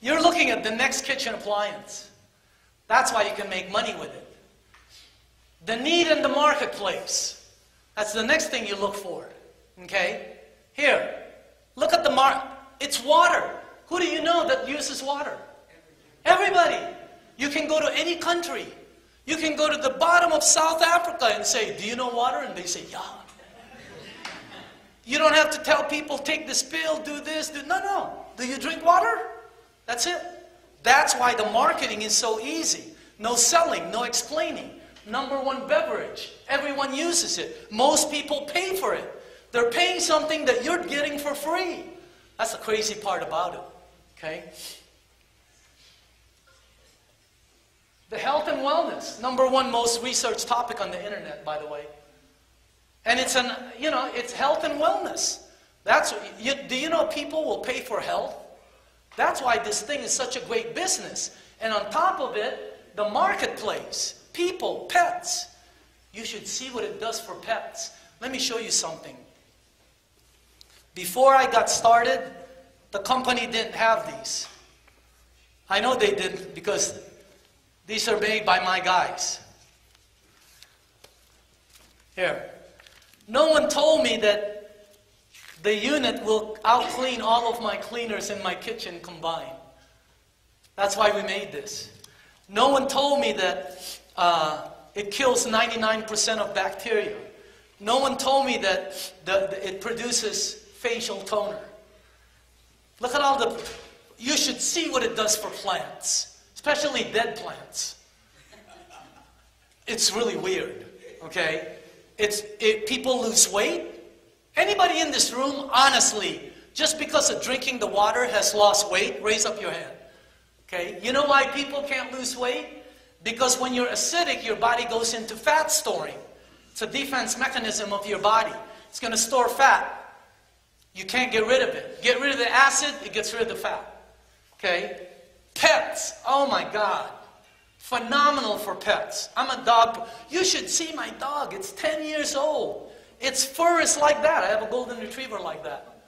You're looking at the next kitchen appliance. That's why you can make money with it. The need in the marketplace. That's the next thing you look for. Okay? Here, look at the market. It's water. Who do you know that uses water? Everybody. You can go to any country. You can go to the bottom of South Africa and say, do you know water? And they say, yeah. You don't have to tell people, take this pill, do this, do... No. Do you drink water? That's it. That's why the marketing is so easy. No selling, no explaining. #1 beverage. Everyone uses it. Most people pay for it. They're paying something that you're getting for free. That's the crazy part about it. Okay? The health and wellness. #1 most researched topic on the internet, by the way. And it's it's health and wellness. Do you know people will pay for health? That's why this thing is such a great business. And on top of it, the marketplace, people, pets. You should see what it does for pets. Let me show you something. Before I got started, the company didn't have these. I know they didn't because these are made by my guys. Here. No one told me that the unit will out-clean all of my cleaners in my kitchen combined. That's why we made this. No one told me that it kills 99% of bacteria. No one told me that it produces facial toner. Look at all the... You should see what it does for plants, especially dead plants. It's really weird, okay? People lose weight. Anybody in this room, honestly, just because of drinking the water has lost weight? Raise up your hand. Okay? You know why people can't lose weight? Because when you're acidic, your body goes into fat storing. It's a defense mechanism of your body. It's going to store fat. You can't get rid of it. Get rid of the acid, it gets rid of the fat. Okay? Pets. Oh my God. Phenomenal for pets. I'm a dog. You should see my dog. It's 10 years old. Its fur is like that. I have a golden retriever like that.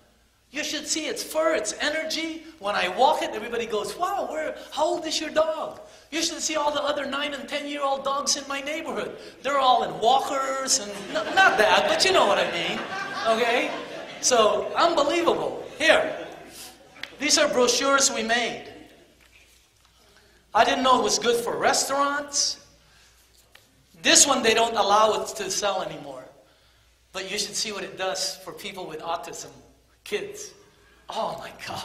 You should see its fur, its energy. When I walk it, everybody goes, wow, how old is your dog? You should see all the other 9 and 10-year-old dogs in my neighborhood. They're all in walkers and, not that, but you know what I mean. Okay? So, unbelievable. Here. These are brochures we made. I didn't know it was good for restaurants. This one, they don't allow it to sell anymore. But you should see what it does for people with autism, kids. Oh my God.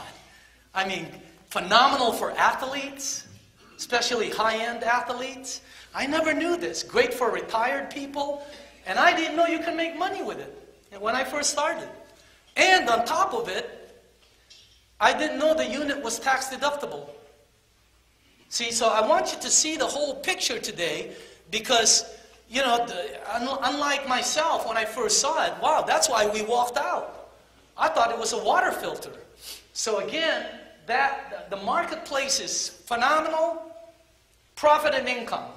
I mean, phenomenal for athletes, especially high-end athletes. I never knew this. Great for retired people. And I didn't know you can make money with it when I first started. And on top of it, I didn't know the unit was tax deductible. See, so I want you to see the whole picture today because, you know, unlike myself, when I first saw it, wow, that's why we walked out. I thought it was a water filter. So again, the marketplace is phenomenal, profit and income.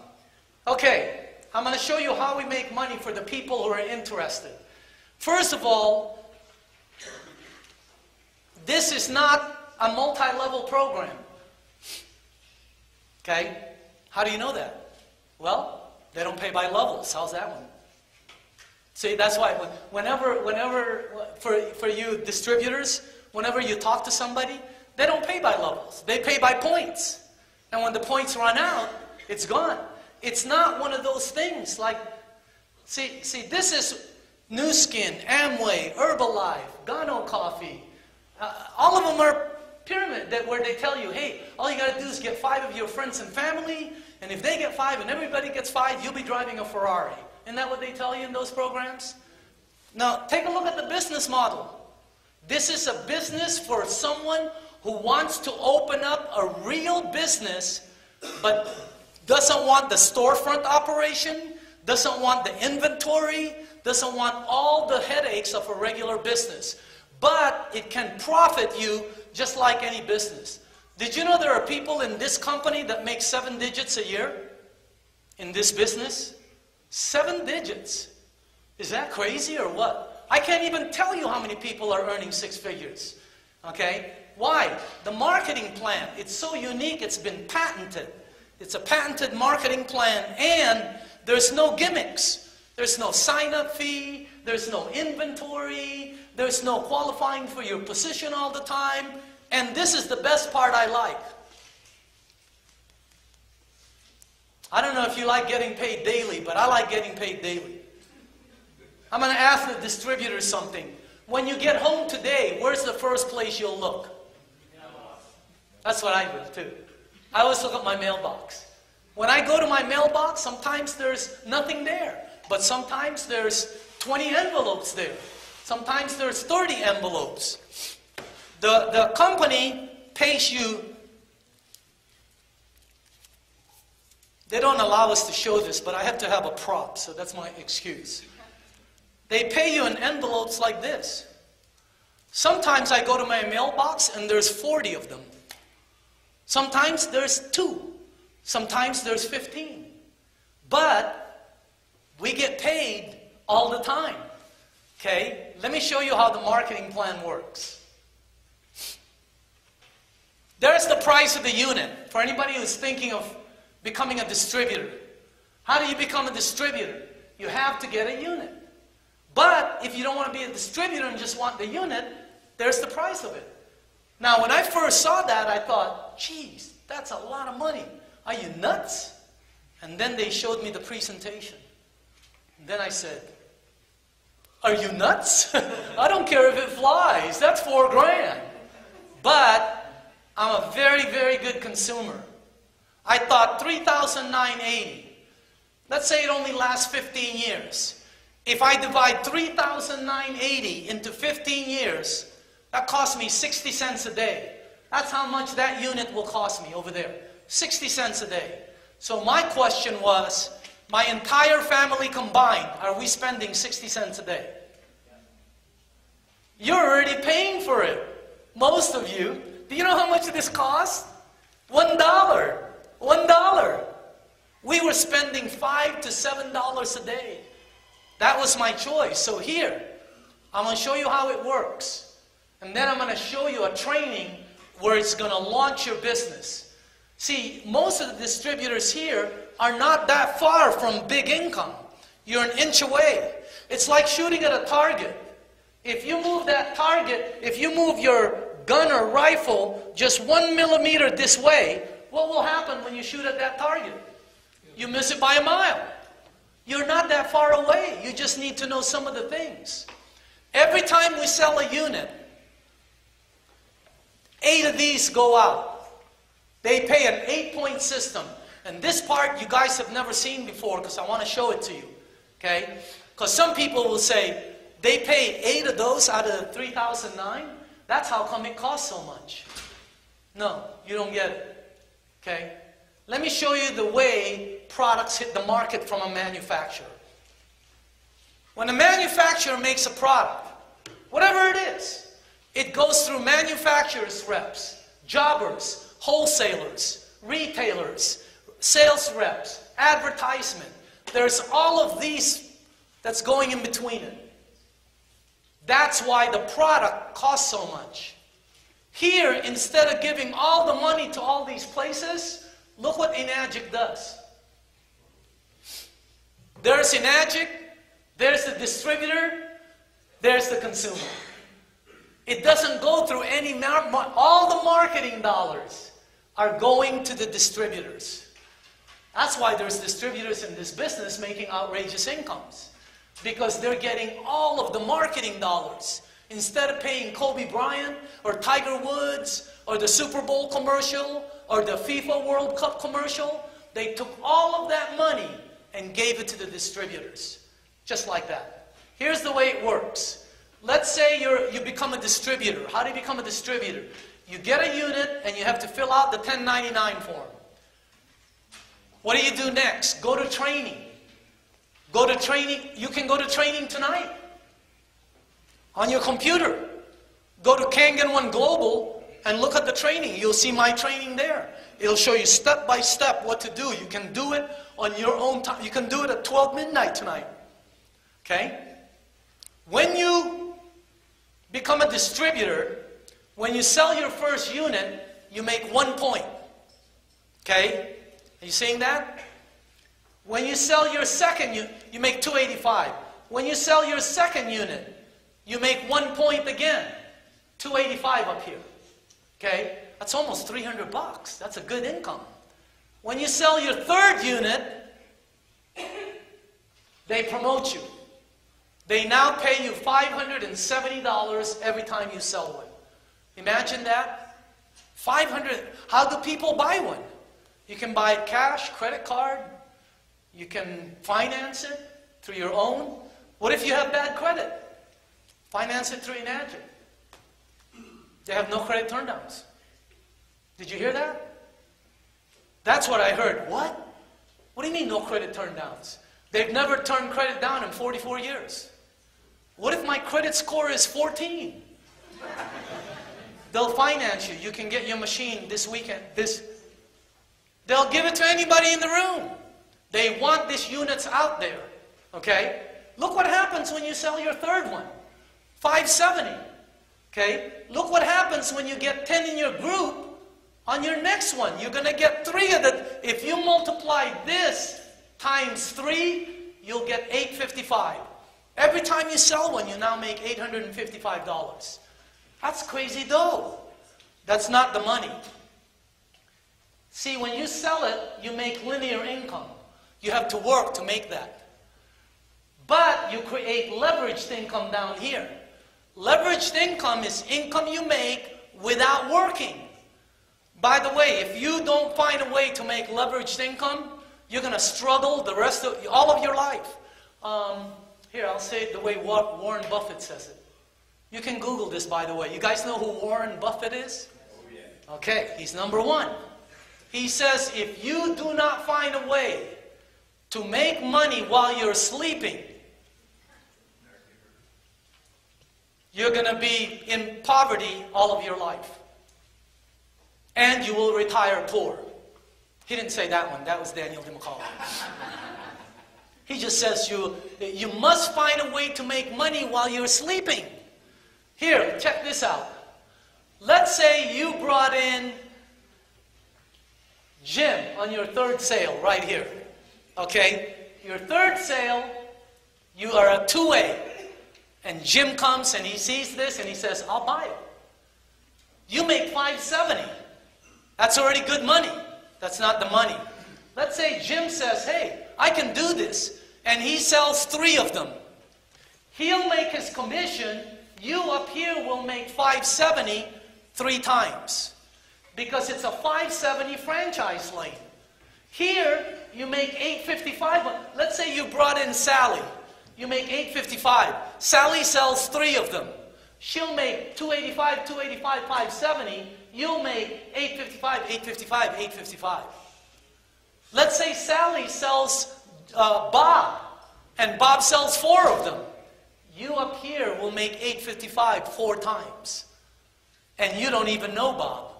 Okay, I'm going to show you how we make money for the people who are interested. First of all, this is not a multi-level program. Okay? How do you know that? Well, they don't pay by levels. How's that one? See, that's why for you distributors, whenever you talk to somebody, they don't pay by levels. They pay by points. And when the points run out, it's gone. It's not one of those things like, see, this is New Skin, Amway, Herbalife, Gano Coffee. All of them are pyramid where they tell you, hey, all you got to do is get 5 of your friends and family, and if they get 5 and everybody gets 5, you'll be driving a Ferrari. Isn't that what they tell you in those programs? Now, take a look at the business model. This is a business for someone who wants to open up a real business, but doesn't want the storefront operation, doesn't want the inventory, doesn't want all the headaches of a regular business. But it can profit you just like any business. Did you know there are people in this company that make 7 digits a year? In this business? 7 digits. Is that crazy or what? I can't even tell you how many people are earning 6 figures. Okay? Why? The marketing plan. It's so unique, it's been patented. It's a patented marketing plan, and there's no gimmicks. There's no sign-up fee. There's no inventory. There's no qualifying for your position all the time. And this is the best part I like. I don't know if you like getting paid daily, but I like getting paid daily. I'm going to ask the distributor something. When you get home today, where's the first place you'll look? That's what I do too. I always look at my mailbox. When I go to my mailbox, sometimes there's nothing there. But sometimes there's 20 envelopes there. Sometimes there's 30 envelopes. The company pays you. They don't allow us to show this, but I have to have a prop, so that's my excuse. They pay you in envelopes like this. Sometimes I go to my mailbox and there's 40 of them. Sometimes there's 2. Sometimes there's 15. But we get paid all the time. Okay? Let me show you how the marketing plan works. There's the price of the unit for anybody who's thinking of becoming a distributor. How do you become a distributor? You have to get a unit. But if you don't want to be a distributor and just want the unit, there's the price of it. Now, when I first saw that, I thought, geez, that's a lot of money. Are you nuts? And then they showed me the presentation. And then I said, are you nuts? I don't care if it flies. That's $4,000. But I'm a very, very good consumer. I thought $3,980. Let's say it only lasts 15 years. If I divide $3,980 into 15 years, that costs me 60 cents a day. That's how much that unit will cost me over there. 60 cents a day. So my question was, my entire family combined, are we spending 60 cents a day? You're already paying for it. Most of you. Do you know how much this costs? $1. $1. We were spending $5 to $7 a day. That was my choice. So here, I'm going to show you how it works. And then I'm going to show you a training where it's going to launch your business. See, most of the distributors here are not that far from big income. You're an inch away. It's like shooting at a target. If you move that target, if you move your gun or rifle just 1 millimeter this way, what will happen when you shoot at that target? You miss it by a mile. You're not that far away. You just need to know some of the things. Every time we sell a unit, 8 of these go out. They pay an 8-point system. And this part you guys have never seen before because I want to show it to you. Okay? Because some people will say, they pay 8 of those out of the 3,009? That's how come it costs so much. No, you don't get it. Okay? Let me show you the way products hit the market from a manufacturer. When a manufacturer makes a product, whatever it is, it goes through manufacturers' reps, jobbers, wholesalers, retailers, sales reps, advertisement. There's all of these that's going in between it. That's why the product costs so much. Here, instead of giving all the money to all these places, look what Enagic does. There's Enagic, there's the distributor, there's the consumer. It doesn't go through any, all the marketing dollars are going to the distributors. That's why there's distributors in this business making outrageous incomes. Because they're getting all of the marketing dollars. Instead of paying Kobe Bryant or Tiger Woods or the Super Bowl commercial or the FIFA World Cup commercial, they took all of that money and gave it to the distributors. Just like that. Here's the way it works. Let's say you become a distributor. How do you become a distributor? You get a unit and you have to fill out the 1099 form. What do you do next? Go to training. Go to training. You can go to training tonight on your computer. Go to Kangen One Global and look at the training. You'll see my training there. It'll show you step by step what to do. You can do it on your own time. You can do it at 12 midnight tonight. Okay? When you become a distributor, when you sell your first unit, you make 1 point. Okay? Are you seeing that? When you sell your second unit, you make 285. When you sell your second unit, you make 1 point again. 285 up here. Okay? That's almost $300. That's a good income. When you sell your third unit, they promote you. They now pay you $570 every time you sell one. Imagine that. 500. How do people buy one? You can buy it cash, credit card. You can finance it through your own. What if you have bad credit? Finance it through Enagic. They have no credit turndowns. Did you hear that? That's what I heard. What? What do you mean no credit turndowns? They've never turned credit down in 44 years. What if my credit score is 14? They'll finance you. You can get your machine this weekend. They'll give it to anybody in the room. They want these units out there. Okay? Look what happens when you sell your third one. 570. Okay? Look what happens when you get 10 in your group. On your next one, you're going to get 3 of it. If you multiply this times 3, you'll get 855. Every time you sell one, you now make $855. That's crazy dough. That's not the money. See, when you sell it, you make linear income. You have to work to make that. But you create leveraged income down here. Leveraged income is income you make without working. By the way, if you don't find a way to make leveraged income, you're going to struggle the rest of all of your life. Here, I'll say it the way Warren Buffett says it. You can Google this, by the way. You guys know who Warren Buffett is? Oh, yeah. Okay, he's number 1. He says, if you do not find a way to make money while you're sleeping, you're going to be in poverty all of your life. And you will retire poor. He didn't say that one. That was Daniel Demacale. He just says you must find a way to make money while you're sleeping. Here, check this out. Let's say you brought in Jim on your third sale right here. Okay? Your third sale, you are a 2A. And Jim comes and he sees this and he says, I'll buy it. You make $570. That's already good money. That's not the money. Let's say Jim says, hey, I can do this. And he sells 3 of them. He'll make his commission. You up here will make $570 3 times. Because it's a $570 franchise lane. Here, you make $855. Let's say you brought in Sally. You make $855. Sally sells 3 of them. She'll make $285, $285, $570. You'll make $855, $855, $855. Let's say Sally sells Bob, and Bob sells 4 of them. You up here will make $855 4 times. And you don't even know Bob.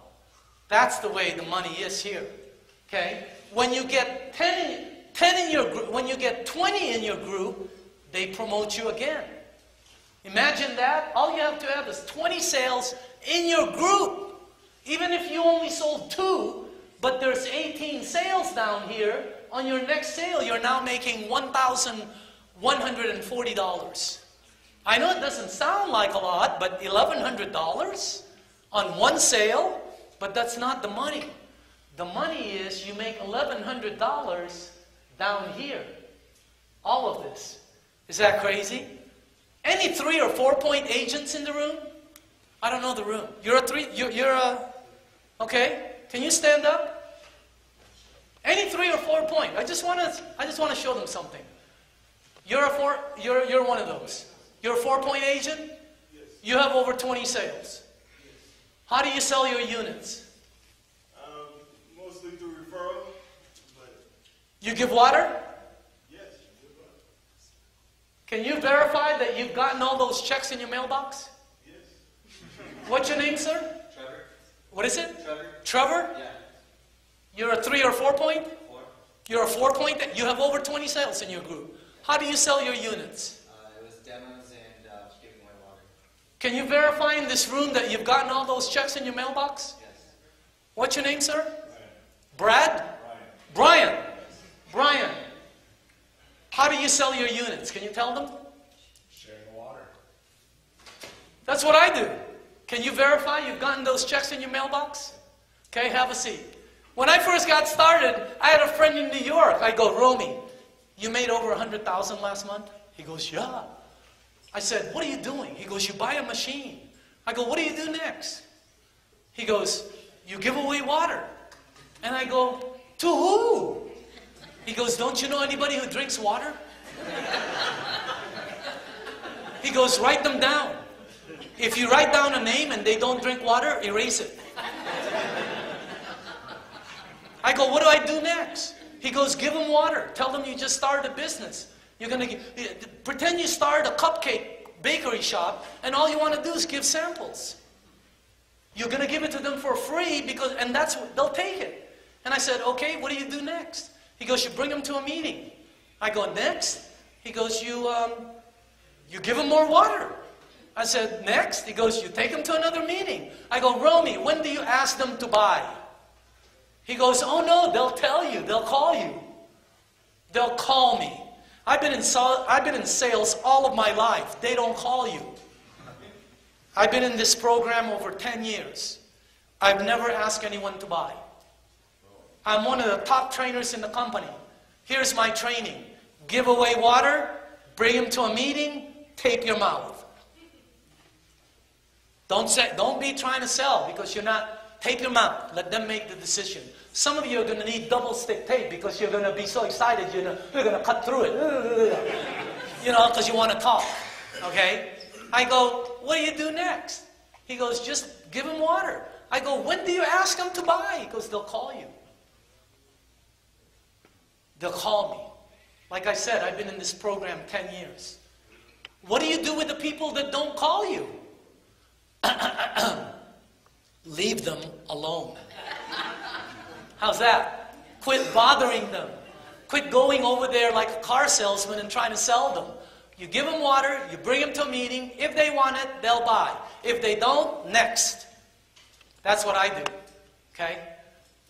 That's the way the money is here. Okay? When you get 10 in your group, when you get 20 in your group, they promote you again. Imagine that. All you have to have is 20 sales in your group. Even if you only sold 2, but there's 18 sales down here, on your next sale, you're now making $1,140. I know it doesn't sound like a lot, but $1,100 on one sale, but that's not the money. The money is you make $1,100 down here. All of this. Is that crazy? Any 3 or 4 point agents in the room? I don't know the room. You're a 3? You're a... Okay? Can you stand up? Any 3 or 4 point. I just want to show them something. You're one of those. You're a 4-point agent? Yes. You have over 20 sales. How do you sell your units? Mostly through referral, but You give water? yes. Can you verify that you've gotten all those checks in your mailbox? Yes. What's your name, sir? Trevor? What is it? Trevor? Trevor? Yeah. You're a 3 or 4 point? 4. You're a 4 point? You have over 20 sales in your group. How do you sell your units? It was demos and giving away water. Can you verify in this room that you've gotten all those checks in your mailbox? Yes. What's your name, sir? Brad? Brian. How do you sell your units? Can you tell them? Sharing the water. That's what I do. Can you verify you've gotten those checks in your mailbox? Okay, have a seat. When I first got started, I had a friend in New York. I go, Romy, you made over 100,000 last month? He goes, yeah. I said, what are you doing? He goes, you buy a machine. I go, what do you do next? He goes, you give away water. And I go, to who? He goes, don't you know anybody who drinks water? He goes, write them down. If you write down a name and they don't drink water, erase it. I go, what do I do next? He goes, give them water. Tell them you just started a business. You're going to pretend you started a cupcake bakery shop and all you want to do is give samples. You're going to give it to them for free because, and that's what, they'll take it. And I said, okay, what do you do next? He goes, you bring them to a meeting. I go, next? He goes, you give them more water. I said, next? He goes, you take them to another meeting. I go, Romy, when do you ask them to buy? He goes, oh no, they'll tell you, they'll call you. They'll call me. I've been in sales all of my life. They don't call you. I've been in this program over 10 years. I've never asked anyone to buy. I'm one of the top trainers in the company. Here's my training. Give away water, bring him to a meeting, tape your mouth. Don't be trying to sell because you're not, tape your mouth. Let them make the decision. Some of you are going to need double stick tape because you're going to be so excited you're going to cut through it. You know, because you want to talk. Okay? I go, what do you do next? He goes, just give them water. I go, when do you ask them to buy? He goes, they'll call you. They'll call me. Like I said, I've been in this program 10 years. What do you do with the people that don't call you? Leave them alone. How's that? Quit bothering them. Quit going over there like a car salesman and trying to sell them. You give them water, you bring them to a meeting. If they want it, they'll buy. If they don't, next. That's what I do. Okay?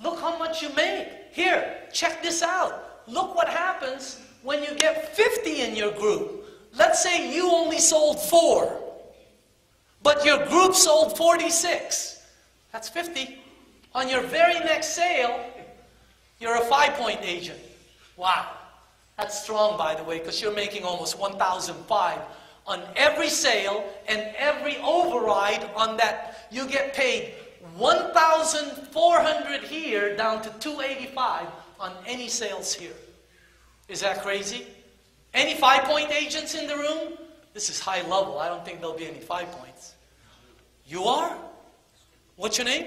Look how much you make. Here, check this out. Look what happens when you get 50 in your group. Let's say you only sold 4, but your group sold 46. That's 50. On your very next sale, you're a 5-point agent. Wow. That's strong, by the way, because you're making almost 1,005 on every sale and every override on that. You get paid 1,400 here down to 285 on any sales here. Is that crazy? Any 5-point agents in the room? This is high level. I don't think there'll be any 5 points. You are? What's your name?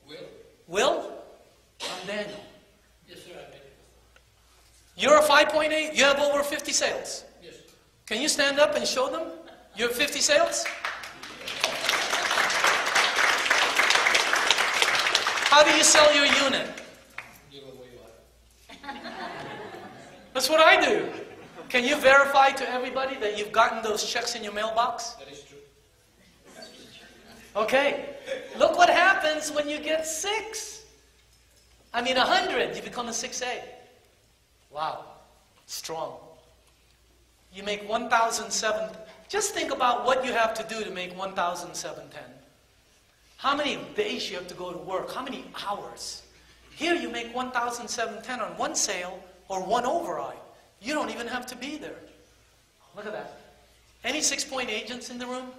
Will? Will? I'm Daniel. Yes, sir, I'm Daniel. You're a 5-point agent? You have over 50 sales? Yes. Can you stand up and show them? You have 50 sales? How do you sell your unit? Give away water. That's what I do. Can you verify to everybody that you've gotten those checks in your mailbox? That is true. Okay. Look what happens when you get 100. You become a 6A. Wow. Strong. You make 1,007. Just think about what you have to do to make 1,710. How many days you have to go to work? How many hours? Here you make 1,710 on one sale or one override. You don't even have to be there. Look at that. Any 6-point agents in the room?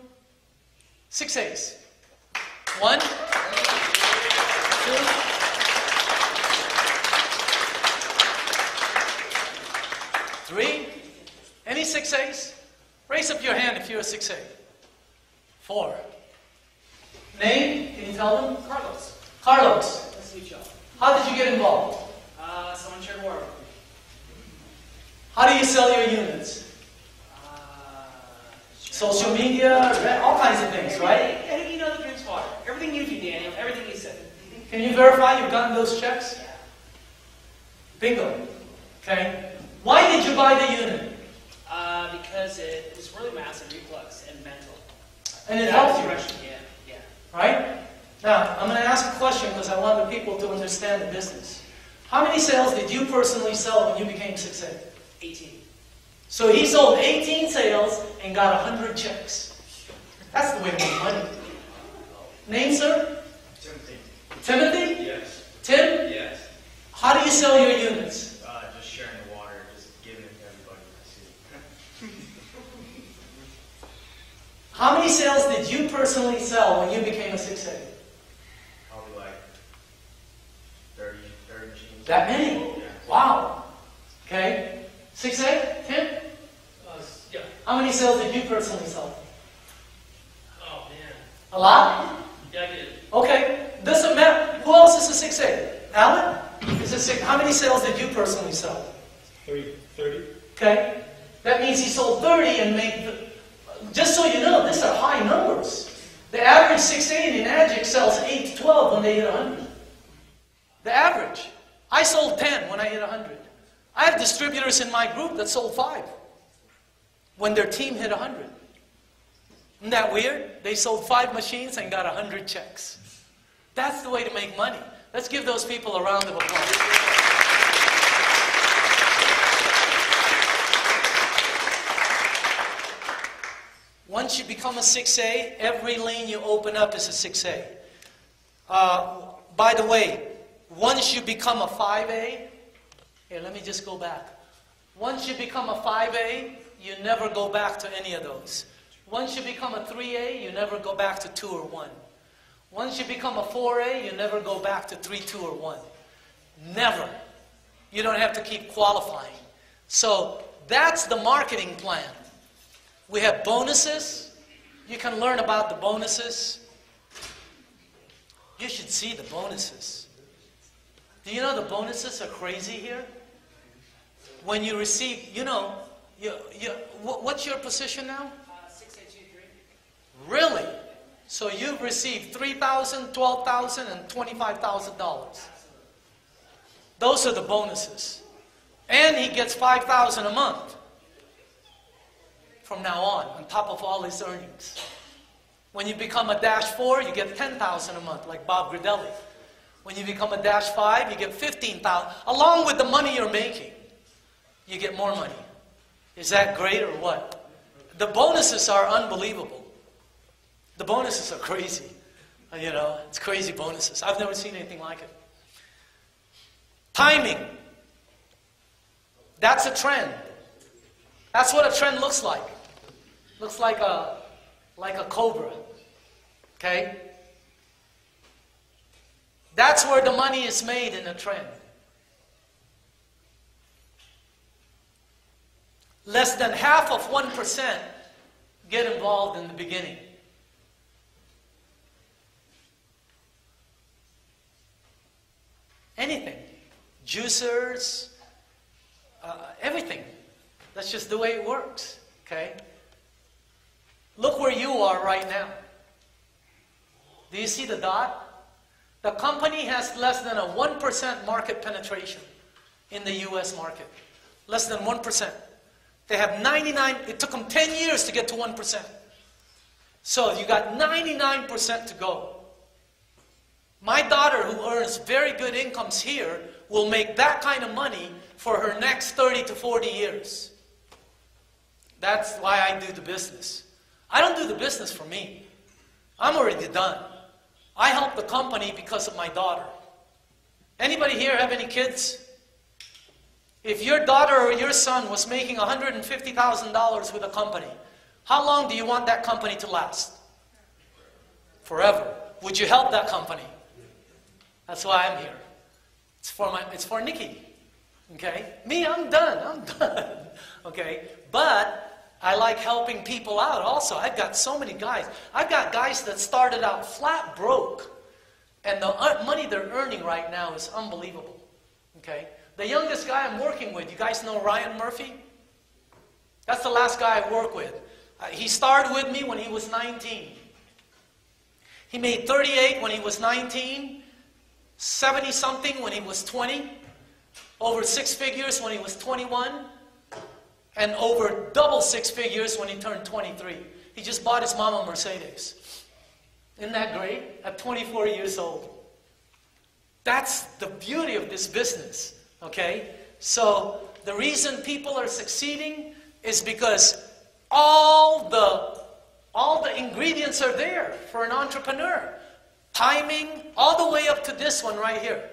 6As. 1, 2, 3. Any 6As? Raise up your hand if you're a 6A. 4. Name? Can you tell them? Carlos. Carlos. Nice to meet y'all. How did you get involved? Someone shared water with me. How do you sell your units? Social media, all kinds of things, right? I think you know the drinks water. Everything you do, Daniel. Everything you said. Can you verify you've gotten those checks? Yeah. Bingo. Okay. Why did you buy the unit? Because it was really massive reflux and mental. And it helped you, Yeah. right? Now, I'm going to ask a question because I want the people to understand the business. How many sales did you personally sell when you became 6A? 18. So he sold 18 sales and got 100 checks. That's the way to make money. Name, sir? Timothy. Timothy? Yes. Tim? Yes. How do you sell your units? Just sharing the water, just giving it to everybody I see. How many sales did you personally sell when you became a 6A? Probably like 30 machines. That many? Yeah. Wow. Okay. 6A? Tim? Yeah. How many sales did you personally sell? Oh, man. A lot? Yeah, I did. Okay. Doesn't matter. Who else is a 6A? Alan? Is a 6. How many sales did you personally sell? 30. Okay. That means he sold 30 and made the... Just so you know, these are high numbers. The average 6A in Enagic sells 8 to 12 when they hit 100. The average. I sold 10 when I hit 100. I have distributors in my group that sold 5 when their team hit 100. Isn't that weird? They sold 5 machines and got 100 checks. That's the way to make money. Let's give those people a round of applause. Once you become a 6A, every lane you open up is a 6A. By the way, once you become a 5A, here, let me just go back. Once you become a 5A, you never go back to any of those. Once you become a 3A, you never go back to 2 or 1. Once you become a 4A, you never go back to 3, 2, or 1. Never. You don't have to keep qualifying. So that's the marketing plan. We have bonuses. You can learn about the bonuses. You should see the bonuses. Do you know the bonuses are crazy here? When you receive, you know, what's your position now? 6823. Really? So you've received $3,000, $12,000, and $25,000. Those are the bonuses. And he gets $5,000 a month from now on top of all his earnings. When you become a -4, you get $10,000 a month, like Bob Gridelli. When you become a -5, you get $15,000. Along with the money you're making, you get more money. Is that great or what? The bonuses are unbelievable. The bonuses are crazy. You know, it's crazy bonuses. I've never seen anything like it. Timing. That's a trend. That's what a trend looks like. Looks like a cobra. Okay? That's where the money is made in a trend. Less than half of 1% get involved in the beginning. Anything. Juicers, everything. That's just the way it works. Okay? Look where you are right now. Do you see the dot? The company has less than a 1% market penetration in the US market. Less than 1%. They have 99, it took them 10 years to get to 1%. So you got 99% to go. My daughter, who earns very good incomes here, will make that kind of money for her next 30 to 40 years. That's why I do the business. I don't do the business for me. I'm already done. I help the company because of my daughter. Anybody here have any kids? If your daughter or your son was making $150,000 with a company, how long do you want that company to last? Forever. Would you help that company? That's why I'm here. It's for Nikki. Okay? Me, I'm done. okay? But I like helping people out also. I've got so many guys. I've got guys that started out flat broke, and the money they're earning right now is unbelievable, okay? The youngest guy I'm working with, you guys know Ryan Murphy? That's the last guy I work with. He started with me when he was 19. He made 38 when he was 19, 70-something when he was 20, over 6 figures when he was 21, and over double 6 figures when he turned 23. He just bought his mom a Mercedes. Isn't that great? At 24 years old. That's the beauty of this business, okay? So the reason people are succeeding is because all the ingredients are there for an entrepreneur. Timing, all the way up to this one right here.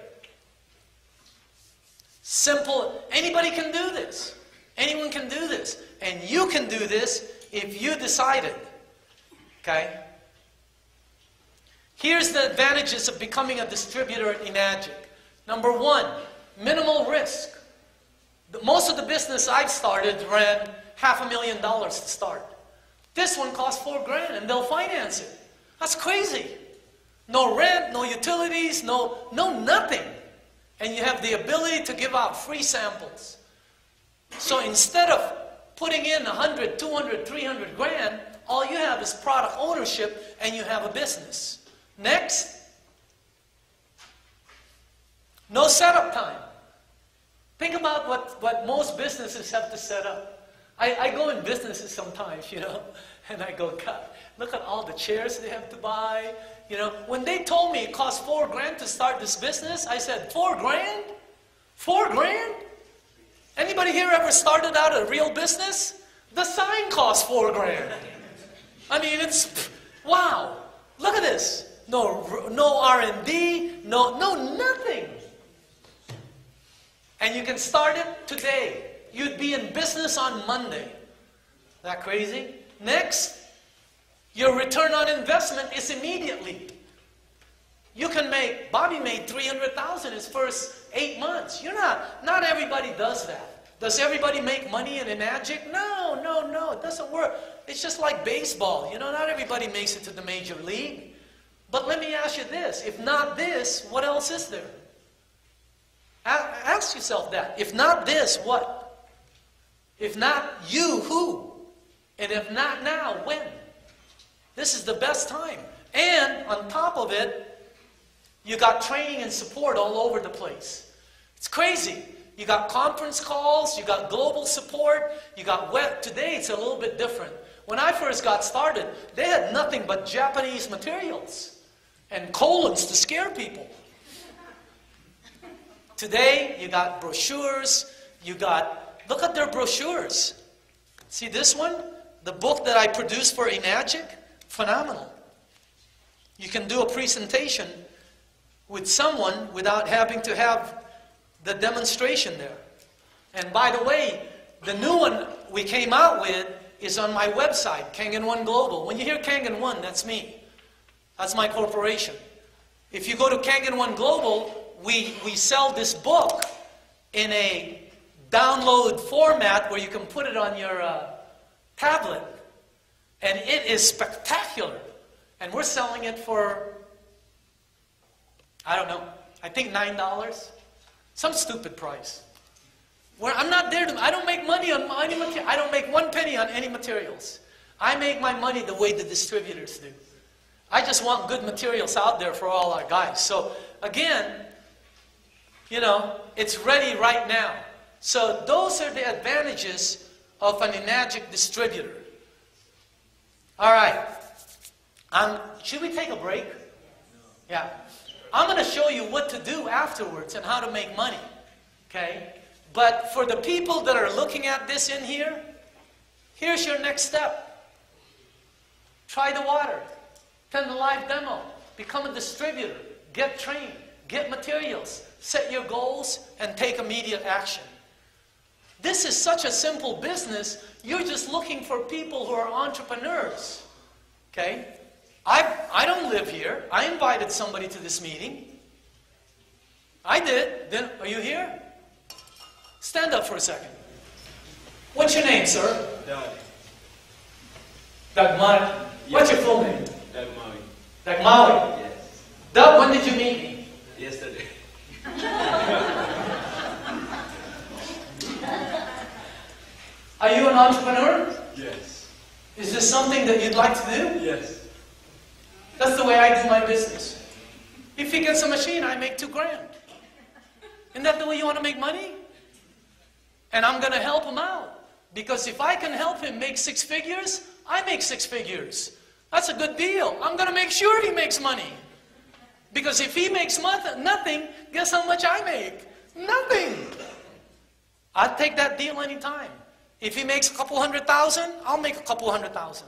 Simple. Anybody can do this. Anyone can do this. And you can do this if you decide it. Okay? Here's the advantages of becoming a distributor at Enagic. Number one, minimal risk. Most of the business I've started ran $500,000 to start. This one costs $4 grand and they'll finance it. That's crazy. No rent, no utilities, no nothing. And you have the ability to give out free samples. So instead of putting in 100, 200, 300 grand, all you have is product ownership and you have a business. Next, no setup time. Think about what most businesses have to set up. I go in businesses sometimes, you know, and I go, God, look at all the chairs they have to buy. You know, when they told me it cost $4 grand to start this business, I said, $4 grand? $4 grand? Anybody here ever started out a real business? The sign costs $4 grand. I mean, it's, wow. Look at this. No R&D, no nothing. And you can start it today. You'd be in business on Monday. That crazy? Next, your return on investment is immediately. You can make, Bobby made $300,000 his first 8 months. Not everybody does that. Does everybody make money in Enagic? No, it doesn't work. It's just like baseball. You know, not everybody makes it to the major league. But let me ask you this. If not this, what else is there? Ask yourself that. If not this, what? If not you, who? And if not now, when? This is the best time. And on top of it, you got training and support all over the place. It's crazy. You got conference calls, you got global support, you got web. Today it's a little bit different. When I first got started, they had nothing but Japanese materials and colons to scare people. Today, you got brochures, look at their brochures. See this one? The book that I produced for Enagic? Phenomenal. You can do a presentation with someone without having to have the demonstration there. And by the way, the new one we came out with is on my website, Kangen One Global. When you hear Kangen One, that's me. That's my corporation. If you go to Kangen One Global, we sell this book in a download format where you can put it on your tablet. And it is spectacular. And we're selling it for, I don't know, I think $9. Some stupid price. I'm not there to, I don't make money on any material. I don't make 1 penny on any materials. I make my money the way the distributors do. I just want good materials out there for all our guys. So again, you know, it's ready right now. So those are the advantages of an Enagic distributor. All right. Should we take a break? Yeah. I'm going to show you what to do afterwards and how to make money. Okay? But for the people that are looking at this in here, here's your next step. Try the water. Attend the live demo. Become a distributor. Get trained. Get materials. Set your goals and take immediate action. This is such a simple business. You're just looking for people who are entrepreneurs. Okay? I don't live here. I invited somebody to this meeting. I did. Then, are you here? Stand up for a second. What's your name, sir? Doug. Doug Martin. What's your full name? Doug Maui. Doug Maui. Yes. Doug, when did you meet me? Yesterday. Are you an entrepreneur? Yes. Is this something that you'd like to do? Yes. That's the way I do my business. If he gets a machine, I make $2 grand. Isn't that the way you want to make money? And I'm going to help him out. Because if I can help him make 6 figures, I make 6 figures. That's a good deal. I'm going to make sure he makes money. Because if he makes nothing, guess how much I make? Nothing. I'd take that deal anytime. If he makes a couple $100,000, I'll make a couple $100,000.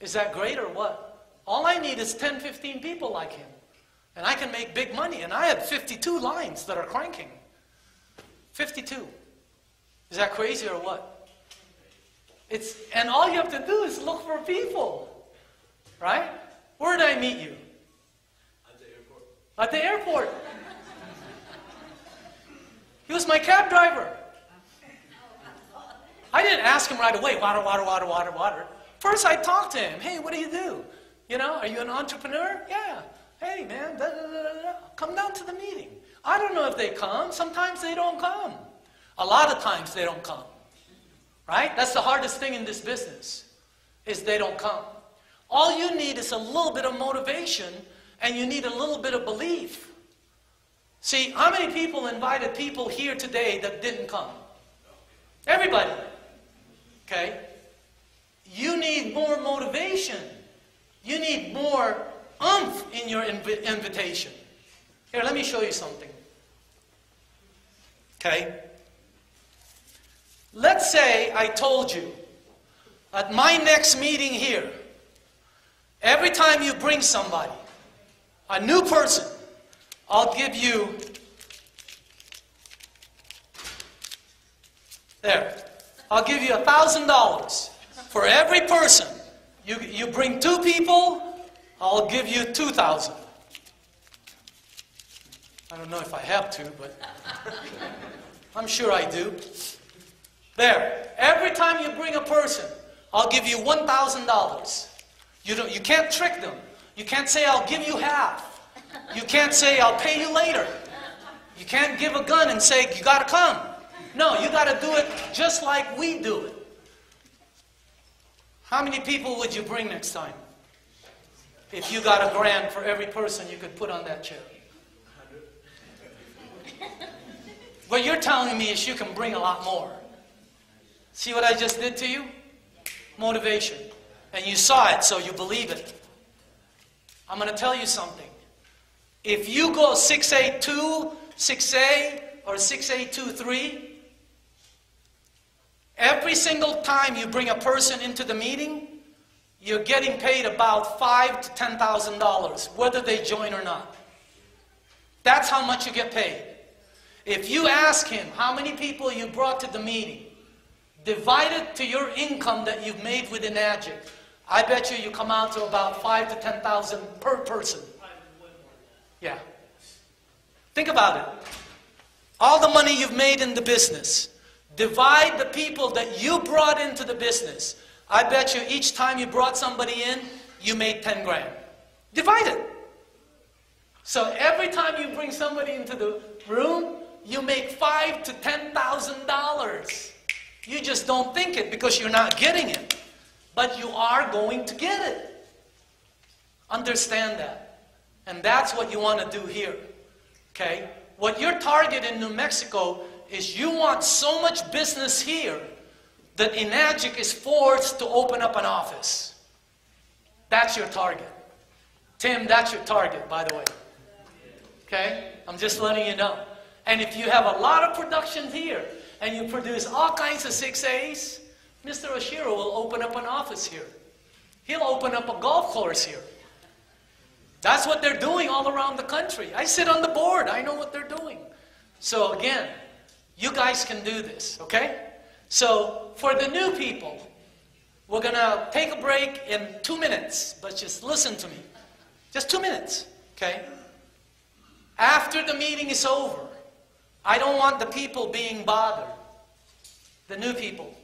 Is that great or what? All I need is 10, 15 people like him. And I can make big money. And I have 52 lines that are cranking. 52. Is that crazy or what? And all you have to do is look for people. Right? Where did I meet you? At the airport. At the airport. He was my cab driver. I didn't ask him right away, water, water, water, water, water. First I talked to him. Hey, what do you do? You know, are you an entrepreneur? Yeah. Hey, man, da, da, da, da, da. Come down to the meeting. I don't know if they come. Sometimes they don't come. A lot of times they don't come. Right? That's the hardest thing in this business, is they don't come. All you need is a little bit of motivation, and you need a little bit of belief. See, how many people invited people here today that didn't come? Everybody. Okay? You need more motivation. You need more oomph in your invitation. Here, let me show you something. Okay? Let's say I told you at my next meeting here, every time you bring somebody, a new person, I'll give you, I'll give you $1,000 for every person. You bring 2 people, I'll give you 2,000. I don't know if I have to, but I'm sure I do. There. Every time you bring a person, I'll give you $1,000. You can't trick them. You can't say, I'll give you half. You can't say, I'll pay you later. You can't give a gun and say, you got to come. No, you got to do it just like we do it. How many people would you bring next time? If you got $1 grand for every person you could put on that chair. What you're telling me is you can bring a lot more. See what I just did to you? Motivation. And you saw it, so you believe it. I'm going to tell you something. If you go 6A2, 6A, or 6A23, every single time you bring a person into the meeting, you're getting paid about $5,000 to $10,000, whether they join or not. That's how much you get paid. If you ask him how many people you brought to the meeting, divided to your income that you've made with Enagic, I bet you come out to about $5,000 to $10,000 per person. Yeah. Think about it. All the money you've made in the business, divide the people that you brought into the business. I bet you each time you brought somebody in, you made 10 grand. Divide it. So every time you bring somebody into the room, you make $5,000 to $10,000. You just don't think it because you're not getting it. But you are going to get it. Understand that. And that's what you want to do here. Okay? What your target in New Mexico is, you want so much business here that Enagic is forced to open up an office. That's your target. Tim, that's your target, by the way. Okay? I'm just letting you know. And if you have a lot of production here, and you produce all kinds of 6As, Mr. Oshiro will open up an office here. He'll open up a golf course here. That's what they're doing all around the country. I sit on the board. I know what they're doing. So again, you guys can do this, okay? So for the new people, we're going to take a break in 2 minutes, but just listen to me. Just 2 minutes, okay? After the meeting is over, I don't want the people being bothered. The new people.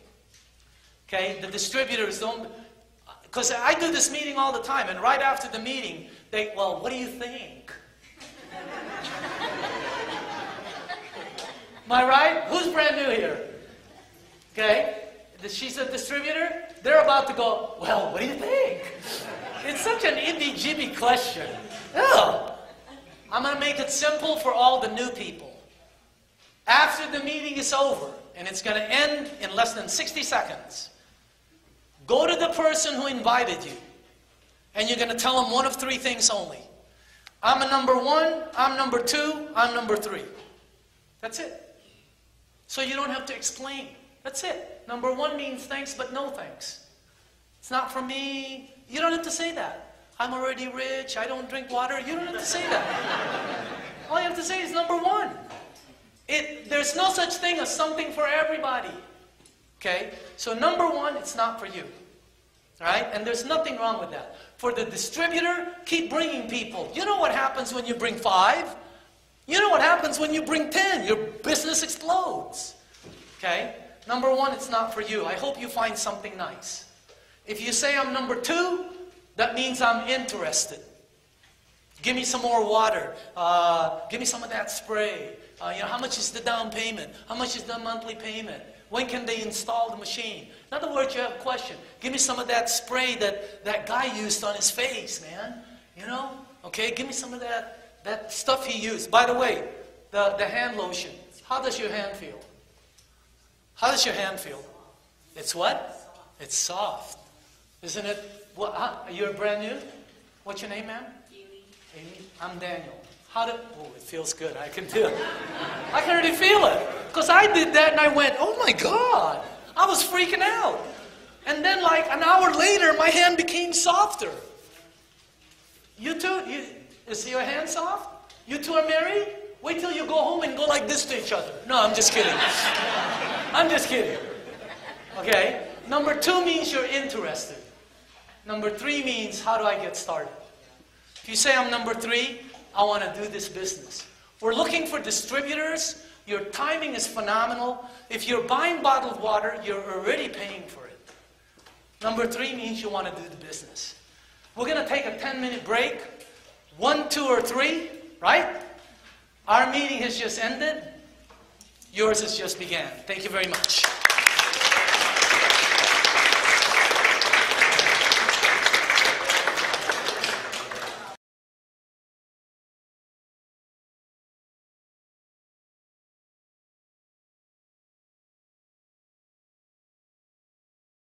Okay? The distributors don't... Because I do this meeting all the time, and right after the meeting, they, well, what do you think? Am I right? Who's brand new here? Okay? She's a distributor. They're about to go, well, what do you think? It's such an itty-jibby question. Ugh. I'm going to make it simple for all the new people. After the meeting is over, and it's going to end in less than 60 seconds, go to the person who invited you, and you're going to tell them one of three things only. I'm a number one, I'm number two, I'm number three. That's it. So you don't have to explain. That's it. Number one means thanks, but no thanks. It's not for me. You don't have to say that. I'm already rich, I don't drink water. You don't have to say that. All you have to say is number one. There's no such thing as something for everybody. Okay? So number one, it's not for you. All right? And there's nothing wrong with that. For the distributor, keep bringing people. You know what happens when you bring 5? You know what happens when you bring 10? Your business explodes. Okay? Number one, it's not for you. I hope you find something nice. If you say I'm number 2, that means I'm interested. Give me some more water. Give me some of that spray. How much is the down payment? How much is the monthly payment? When can they install the machine? In other words, you have a question. Give me some of that spray that guy used on his face, man. You know? Okay, give me some of that stuff he used. By the way, the hand lotion. How does your hand feel? How does your hand feel? It's what? It's soft. Isn't it? You're brand new? What's your name, ma'am? Amy. I'm Daniel. Oh, it feels good. I can feel it. I can already feel it. Because I did that and I went, oh my God. I was freaking out. And then like an hour later, my hand became softer. You too? Is your hand soft? You two are married? Wait till you go home and go like this to each other. No, I'm just kidding. I'm just kidding. Okay? Number 2 means you're interested. Number 3 means, how do I get started? If you say I'm number 3, I want to do this business. We're looking for distributors. Your timing is phenomenal. If you're buying bottled water, you're already paying for it. Number 3 means you want to do the business. We're going to take a 10-minute break. 1, 2, or 3, right? Our meeting has just ended. Yours has just began. Thank you very much.